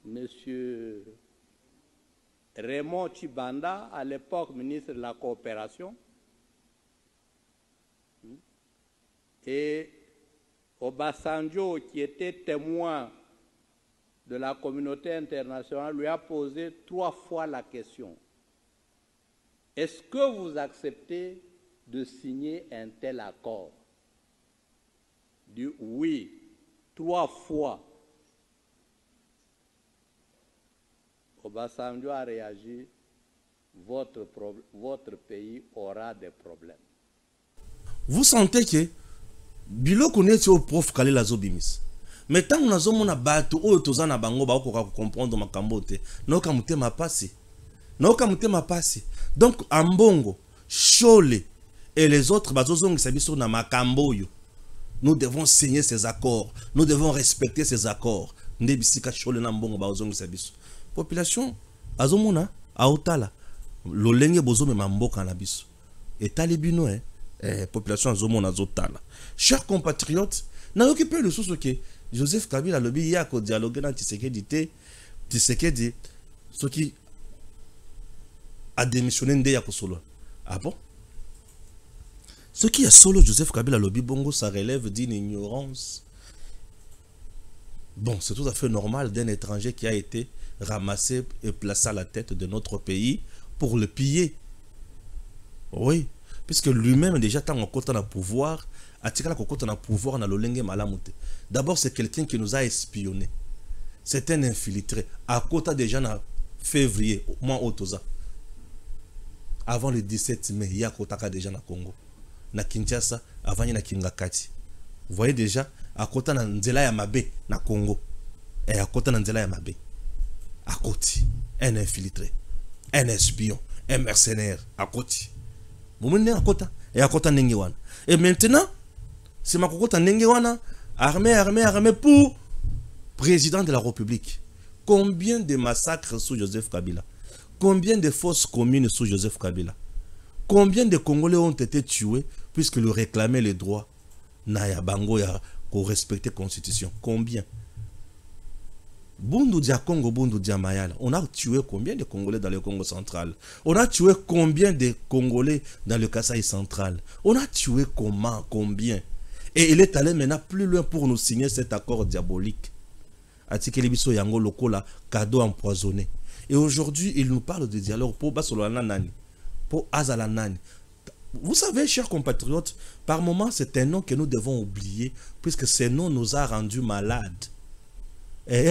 M. Raymond Tshibanda, à l'époque ministre de la Coopération, et Obasanjo, qui était témoin de la communauté internationale, lui a posé 3 fois la question. Est-ce que vous acceptez de signer un tel accord? Il dit oui, 3 fois. Obasanjo a réagi, votre pays aura des problèmes. Vous sentez que biloko neti au prof Kalela Zobimis. Mais tant que nous avons battu au tozana bango ba ko comprendre makambo te. Noka mutema pasi. Noka mutema pasi. Donc Ambongo, Chole et les autres bazozong sabiso na makambo yo. Nous devons signer ces accords. Nous devons respecter ces accords. Ndebisika Chole na Mbongo bazozong sabiso. Population azomona aotala lolenge bozome mamboka na biso. Et talibino population azomona azotala. Chers compatriotes, n'a occupé le sous que Joseph Kabila lobi ya ko dialoguer na Tshisekedi ce qui a démissionné nde ya ko solo. Ah bon? Ce qui est solo Joseph Kabila lobi bongo, ça relève d'une ignorance. Bon, c'est tout à fait normal d'un étranger qui a été ramassé et placé à la tête de notre pays pour le piller. Oui, puisque lui-même déjà tant en compte dans pouvoir, a tiré la cocotte dans pouvoir dans le lenge malamute. D'abord, c'est quelqu'un qui nous a espionnés. C'est un infiltré. À côté déjà en février, mois Otoza. Avant le 17 mai, il y a Kotaka déjà na Congo. Na Kinshasa, avant il y a na Kingakati. Vous voyez déjà, à côté na Nzela ya Mabe na Congo. Et à côté na Nzela ya Mabe. À côté, un infiltré, un espion, un mercenaire. À côté. Vous menez à côté. Et à côté Nengewana. Et maintenant, c'est ma côté Nengewana. Armée pour président de la République. Combien de massacres sous Joseph Kabila? Combien de fausses communes sous Joseph Kabila? Combien de Congolais ont été tués puisque le réclamaient les droits Naya Bango pour respecter la Constitution? Combien? Bundu dia Congo, Bundu dia Mayala. On a tué combien de Congolais dans le Congo central? On a tué combien de Congolais dans le Kasaï central? On a tué comment? Combien? Et il est allé maintenant plus loin pour nous signer cet accord diabolique. Atikeli biso yango lokola cadeau empoisonné. Et aujourd'hui, il nous parle de dialogue pour Basolana Nani, pour Azala Nani. Vous savez, chers compatriotes, par moments, c'est un nom que nous devons oublier, puisque ce nom nous a rendus malades. C'est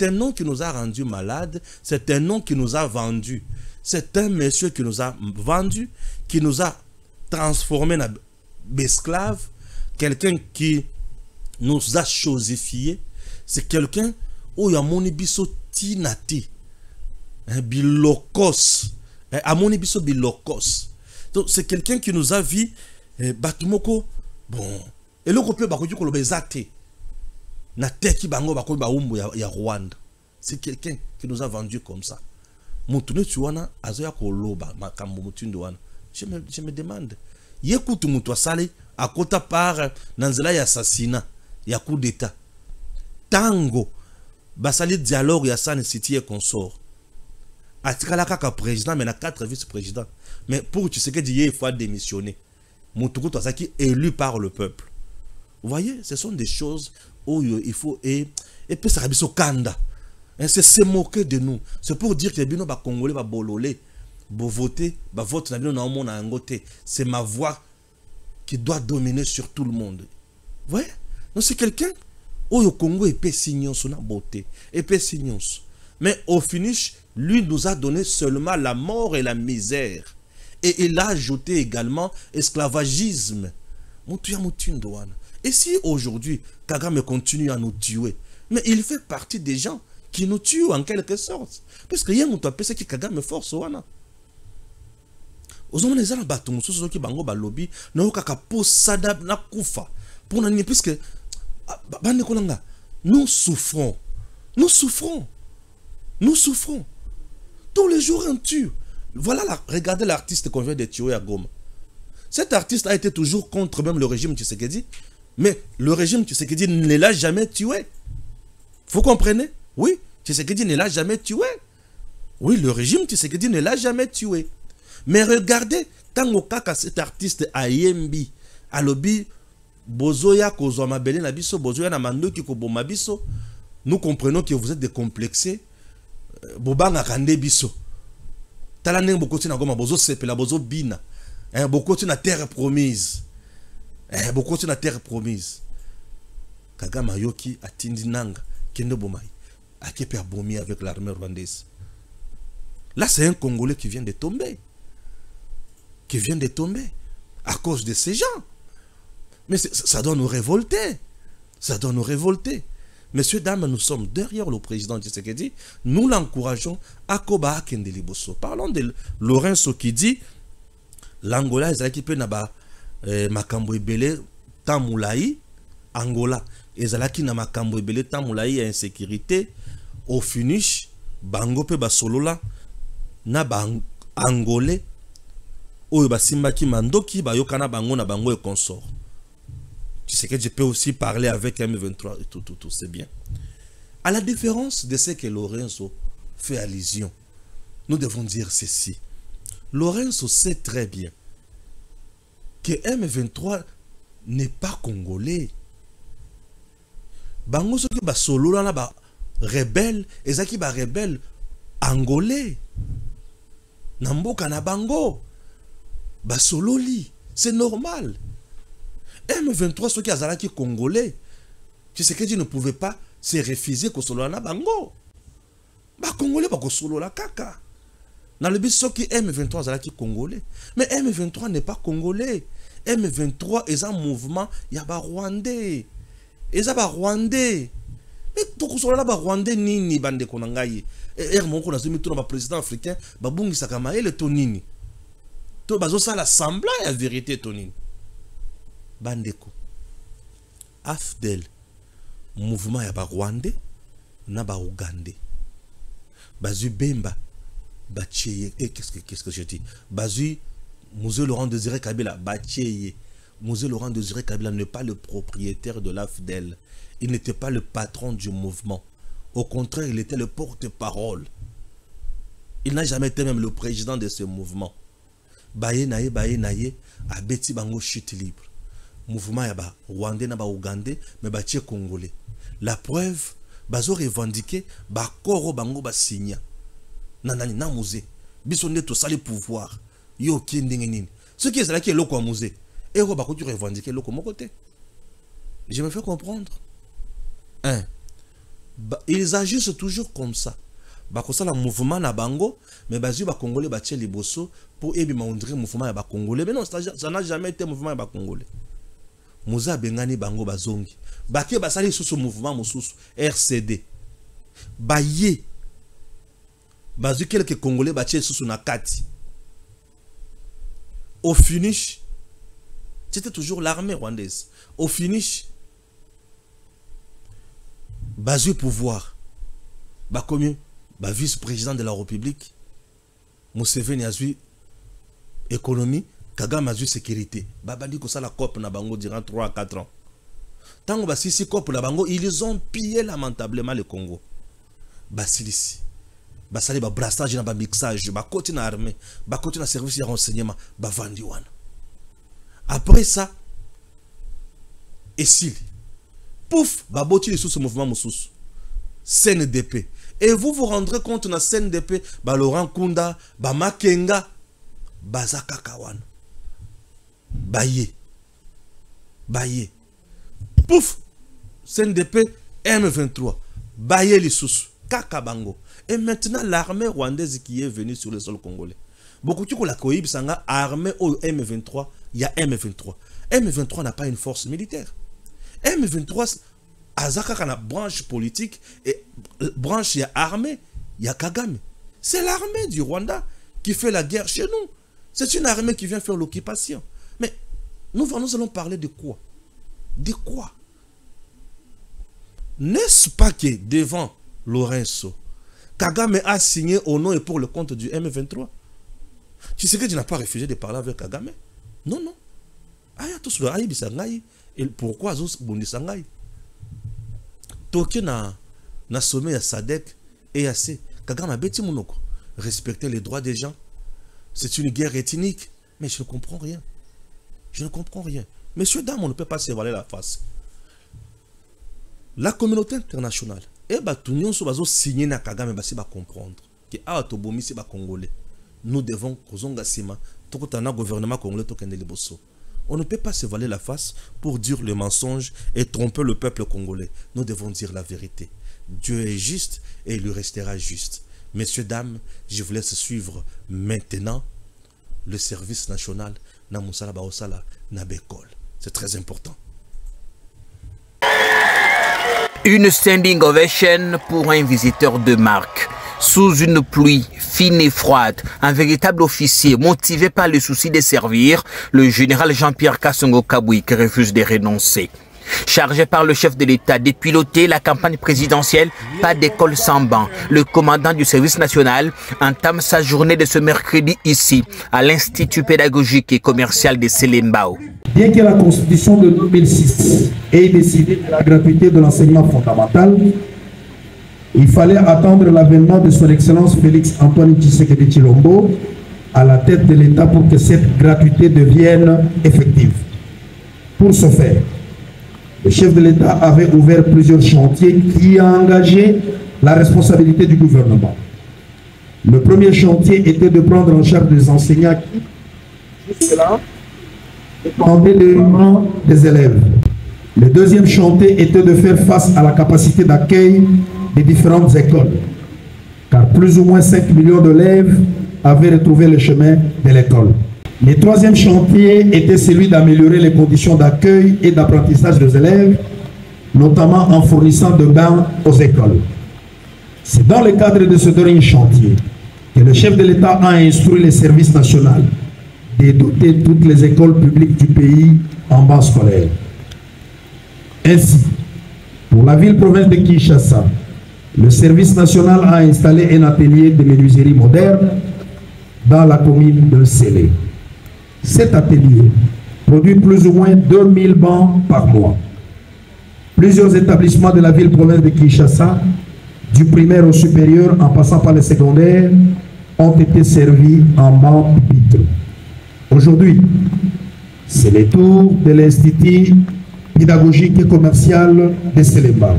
un nom qui nous a rendus malades, c'est un nom qui nous a vendus. C'est un monsieur qui nous a vendus, qui nous a transformés en esclaves, quelqu'un qui nous a chosifiés. C'est quelqu'un où il y a mon ibiso tinati, bilokos, amonibiso bilokos. Donc c'est quelqu'un qui nous a vu batumoko bon et le couple bakoji ko lobezate na teki bango bakoji ba umbu ya Rwanda. C'est quelqu'un qui nous a vendu comme ça. Mutune tuwana azoya ko loba makambo mutindo wana. Je me demande yekutu mutu asale akota par nanzela ya assassinat ya coup d'état. Tango basali dialogue ya San City et consort. Atikala kaka président mais na 4 vice-présidents. Mais pour tu sais que il faut démissionner. Mutuku Twasaki élu par le peuple. Vous voyez, ce sont des choses où il faut et puis ça rabiso kanda. C'est se moquer de nous. C'est pour dire que bino ba congolais ba bololé, bo voter, ba vote na bino na omona angote. C'est ma voix qui doit dominer sur tout le monde. Vous voyez? Donc c'est quelqu'un où le Congo est signon son beauté, est signon. Mais au finish, lui nous a donné seulement la mort et la misère. Et il a ajouté également esclavagisme. Et si aujourd'hui, Kagame continue à nous tuer, mais il fait partie des gens qui nous tuent en quelque sorte. Parce que hier, on a pensé que Kagame force. Puisque nous souffrons. Nous souffrons. Nous souffrons. Tous les jours, on tue. Voilà, regardez l'artiste qu'on vient de tuer à Goma. Cet artiste a été toujours contre même le régime Tshisekedi. Mais le régime Tshisekedi ne l'a jamais tué. Vous comprenez? Oui, Tshisekedi ne l'a jamais tué. Oui, le régime Tshisekedi ne l'a jamais tué. Mais regardez, Tango Kaka, cet artiste à Yembi, à Lobi, Bozoya Kozoma Belé Nabiso, Bozoya Namando Kikoboma Biso, nous comprenons que vous êtes décomplexés. Bobanga Kande Biso. Talanen Bokoti na Goma, Bozo Sepela, Bozo Bina. Bokoti na terre promise. Bokoti na terre promise. Kagama Yoki a Tindinanga, Kende Bomai, a Kepe Abomi avec l'armée rwandaise. Là, c'est un Congolais qui vient de tomber. Qui vient de tomber. À cause de ces gens. Mais ça doit nous révolter. Ça doit nous révolter. Messieurs, dames, nous sommes derrière le président Tshisekedi. Nous l'encourageons à Koba Akendeliboso. Parlons de Lorenzo qui dit l'Angola est équipé naba makambo ebele tamulaï Angola ezalaki na makambo ebele tamulaï insécurité au finish bango pe basolola na ba angolais oyo basimbaki mandoki bayokana bango na bango et consort. Tu sais que je peux aussi parler avec M23 et tout, c'est bien. À la différence de ce que Lorenzo fait allusion, nous devons dire ceci. Lorenzo sait très bien que M23 n'est pas congolais. Bango soki ba solo na ba rebelle, ezaki ba rebelle angolais. Namboka na bango ba sololi, c'est normal. M23, ceux qui sont congolais, tu sais que Dieu ne pouvait pas c'est refuser kosolola na bango. Ba Congolais ba kosolola kaka. Dans le biso qui M23 zalaki congolais. Mais M23 n'est pas congolais. M23 est un mouvement ya ba rwandais. Eza ba rwandais. Mais to kosolola ba rwandais nini bande konangayi. Moko na zemi to na ba président africain ba bungisa kama ele to nini. To bazo ça l'assemblée la vérité to nini. Bandeko. AFDEL mouvement ya ba rwandais na ba ougandais. Bazu Bemba Bacheye, qu'est-ce que je dis? Bazu Mouze Laurent Désiré Kabila Bacheye. Mouze Laurent Désiré Kabila n'est pas le propriétaire de l'AFDEL. Il n'était pas le patron du mouvement. Au contraire, il était le porte-parole. Il n'a jamais été même le président de ce mouvement. Baye naye, a Beti Bango chute libre. Mouvement yaba Rwandais na ba Ougandais, mais Bacheye Congolais. La preuve, bazo revendiqué ba koro bango ba signa nanani na musée biso nde to sali pouvoir yo ki ndenge nini ce qui est là qui est loko musée et ro ba ko tu revendiquer loko mon côté. Je me fais comprendre. Ils agissent toujours comme ça. Ba ko sala mouvement na bango mais bazu ba congolais ba tche liboso pour ebi ma ondre mouvement ya ba congolais mais non ça n'a jamais été mouvement ya ba congolais. Mouza bengani bango bazongi bake basali sous mouvement mosusu RCD baye bazu quelques congolais bache sous na kati au finish c'était toujours l'armée rwandaise au finish bazu pouvoir ba comme ba vice-président de la République Museveni azui économie Kagame azui sécurité babandi ko sala COP na bango durant 3 à 4 ans. Tango basisi COP na bango, ils ont pillé lamentablement le Congo. Basilisi basali ba brassage na ba mixage ba côté na armée ba côté na service de renseignement ba vandi wana. Après ça esili pouf baboti les sous ce mouvement mususu CNDP et vous vous rendrez compte na CNDP ba Laurent Kunda ba Makenga bazaka kawana baye pouf CNDP M23 baye les sous kakabango. Et maintenant l'armée rwandaise qui est venue sur le sol congolais beaucoup tu ko la koyib sanga armée au M23 il y a M23 n'a pas une force militaire. M23 azaka kana branche politique et branche ya armée ya Kagame. C'est l'armée du Rwanda qui fait la guerre chez nous. C'est une armée qui vient faire l'occupation. Mais nous allons parler de quoi? De quoi? N'est-ce pas que devant Lorenzo, Kagame a signé au nom et pour le compte du M23? Tu sais que tu n'as pas refusé de parler avec Kagame? Non, non. Et pourquoi Zos Bundisangai? Toki na sommet à Sadek et assez. Kagame a bêti monoko. Respecter les droits des gens. C'est une guerre ethnique. Mais je ne comprends rien. Je ne comprends rien. Messieurs, dames, on ne peut pas se voiler la face. La communauté internationale, et bah tout le monde signé na Kagame basi ba comprendre que a tobomi c'est ba congolais. Nous devons kozonga sima tokotana gouvernement congolais tokende liboso. On ne peut pas se voiler la face pour dire le mensonge et tromper le peuple congolais. Nous devons dire la vérité. Dieu est juste et il lui restera juste. Messieurs, dames, je vous laisse suivre maintenant le service national na Moussala Baosala na Bekol. C'est très important. Une standing ovation pour un visiteur de marque. Sous une pluie fine et froide, un véritable officier motivé par le souci de servir, le général Jean-Pierre Kassongo Kabouy qui refuse de renoncer. Chargé par le chef de l'État de piloter la campagne présidentielle, pas d'école sans banc, le commandant du service national entame sa journée de ce mercredi ici, à l'Institut pédagogique et commercial de Selembao. Bien que la Constitution de 2006 ait décidé de la gratuité de l'enseignement fondamental, il fallait attendre l'avènement de son Excellence Félix Antoine Tshisekedi Tshilombo à la tête de l'État pour que cette gratuité devienne effective. Pour ce faire, le chef de l'État avait ouvert plusieurs chantiers qui ont engagé la responsabilité du gouvernement. Le premier chantier était de prendre en charge des enseignants qui, jusque-là, dépendaient des élèves. Le deuxième chantier était de faire face à la capacité d'accueil des différentes écoles, car plus ou moins 5 millions d'élèves avaient retrouvé le chemin de l'école. Le troisième chantier était celui d'améliorer les conditions d'accueil et d'apprentissage des élèves, notamment en fournissant de bains aux écoles. C'est dans le cadre de ce dernier chantier que le chef de l'État a instruit le service national de doter toutes les écoles publiques du pays en bancs scolaires. Ainsi, pour la ville-province de Kinshasa, le service national a installé un atelier de menuiserie moderne dans la commune de Sélé. Cet atelier produit plus ou moins 2000 bancs par mois. Plusieurs établissements de la ville-province de Kinshasa, du primaire au supérieur en passant par le secondaire, ont été servis en bancs pupitres. Aujourd'hui, c'est le tour de l'Institut pédagogique et commercial de Sélémbao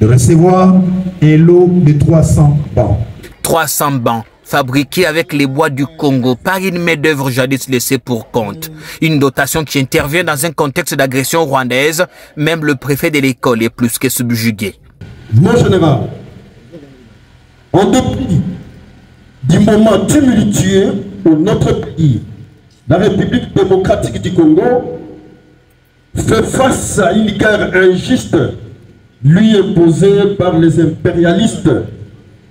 de recevoir un lot de 300 bancs. 300 bancs fabriqués avec les bois du Congo par une main-d'œuvre jadis laissée pour compte. Une dotation qui intervient dans un contexte d'agression rwandaise. Même le préfet de l'école est plus que subjugué. Mon général, en dépit du moment tumultueux où notre pays, la République démocratique du Congo, fait face à une guerre injuste lui imposée par les impérialistes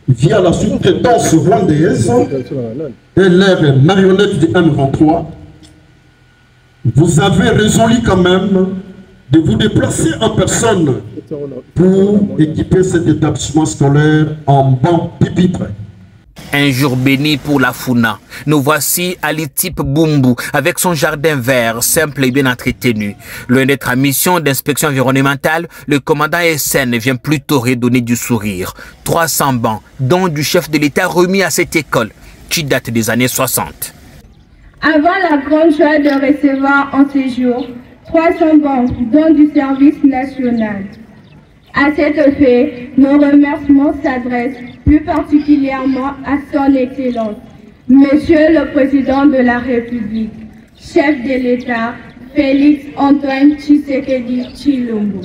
via la sous-traitance rwandaise et leurs marionnettes du M23, vous avez résolu quand même de vous déplacer en personne pour équiper cet établissement scolaire en bancs pupitres. Un jour béni pour la Funa. Nous voici à l'Itip Bumbu avec son jardin vert, simple et bien entretenu. Loin d'être à mission d'inspection environnementale, le commandant SN vient plutôt redonner du sourire. 300 bancs, dont du chef de l'État remis à cette école, qui date des années 60. Avant la grande joie de recevoir en séjour 300 bancs, dont du service national. À cet effet, nos remerciements s'adressent plus particulièrement à son Excellence, Monsieur le Président de la République, chef de l'État, Félix Antoine Tshisekedi Tshilombo.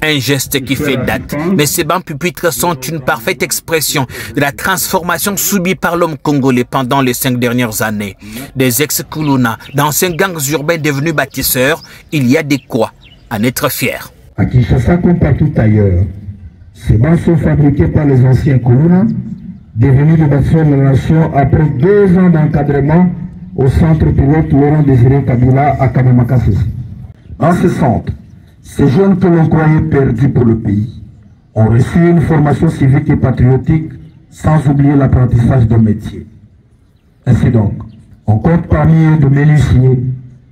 Un geste qui fait date, mais ces bancs pupitres sont une parfaite expression de la transformation subie par l'homme congolais pendant les 5 dernières années. Des ex-Kuluna, d'anciens gangs urbains devenus bâtisseurs, il y a de quoi en être fier. À Kinshasa comme partout ailleurs, ces bancs sont fabriqués par les anciens Kuluna, devenus des bâtiments de la nation après 2 ans d'encadrement au centre pilote Laurent Désiré Kabila à Kabamakassi. En ce centre, ces jeunes que l'on croyait perdus pour le pays ont reçu une formation civique et patriotique sans oublier l'apprentissage de métier. Ainsi donc, on compte parmi eux de menuisiers,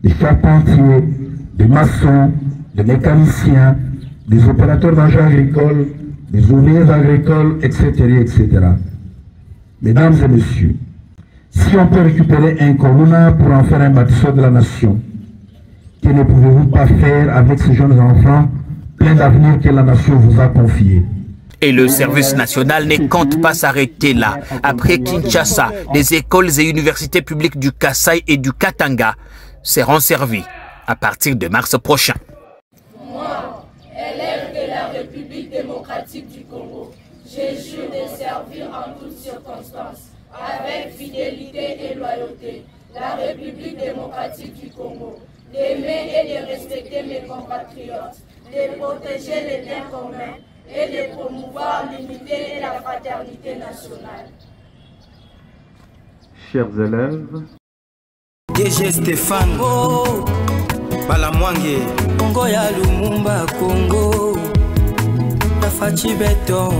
des charpentiers, des maçons, des mécaniciens, des opérateurs d'engins agricoles, des ouvriers agricoles, etc., etc. Mesdames et messieurs, si on peut récupérer un Kuluna pour en faire un bâtisseur de la nation, que ne pouvez-vous pas faire avec ces jeunes enfants plein d'avenir que la nation vous a confié? Et le service national ne compte pas s'arrêter là. Après Kinshasa, les écoles et universités publiques du Kasaï et du Katanga seront servies à partir de mars prochain. Moi, élève de la République démocratique du Congo, j'ai juré de servir en toutes circonstances, avec fidélité et loyauté, la République démocratique du Congo, d'aimer et de respecter mes compatriotes, de protéger les biens communs et de promouvoir l'unité et la fraternité nationale. Chers élèves, DG Stéphane Balamwange Congo ya Lumumba Congo Tafachi Beton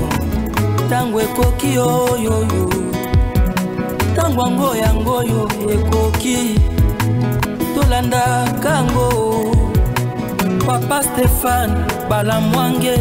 Tango ekoki oyoyo Tango ango yango yo ekoki Tolanda kango Papa Stéphane Balamwange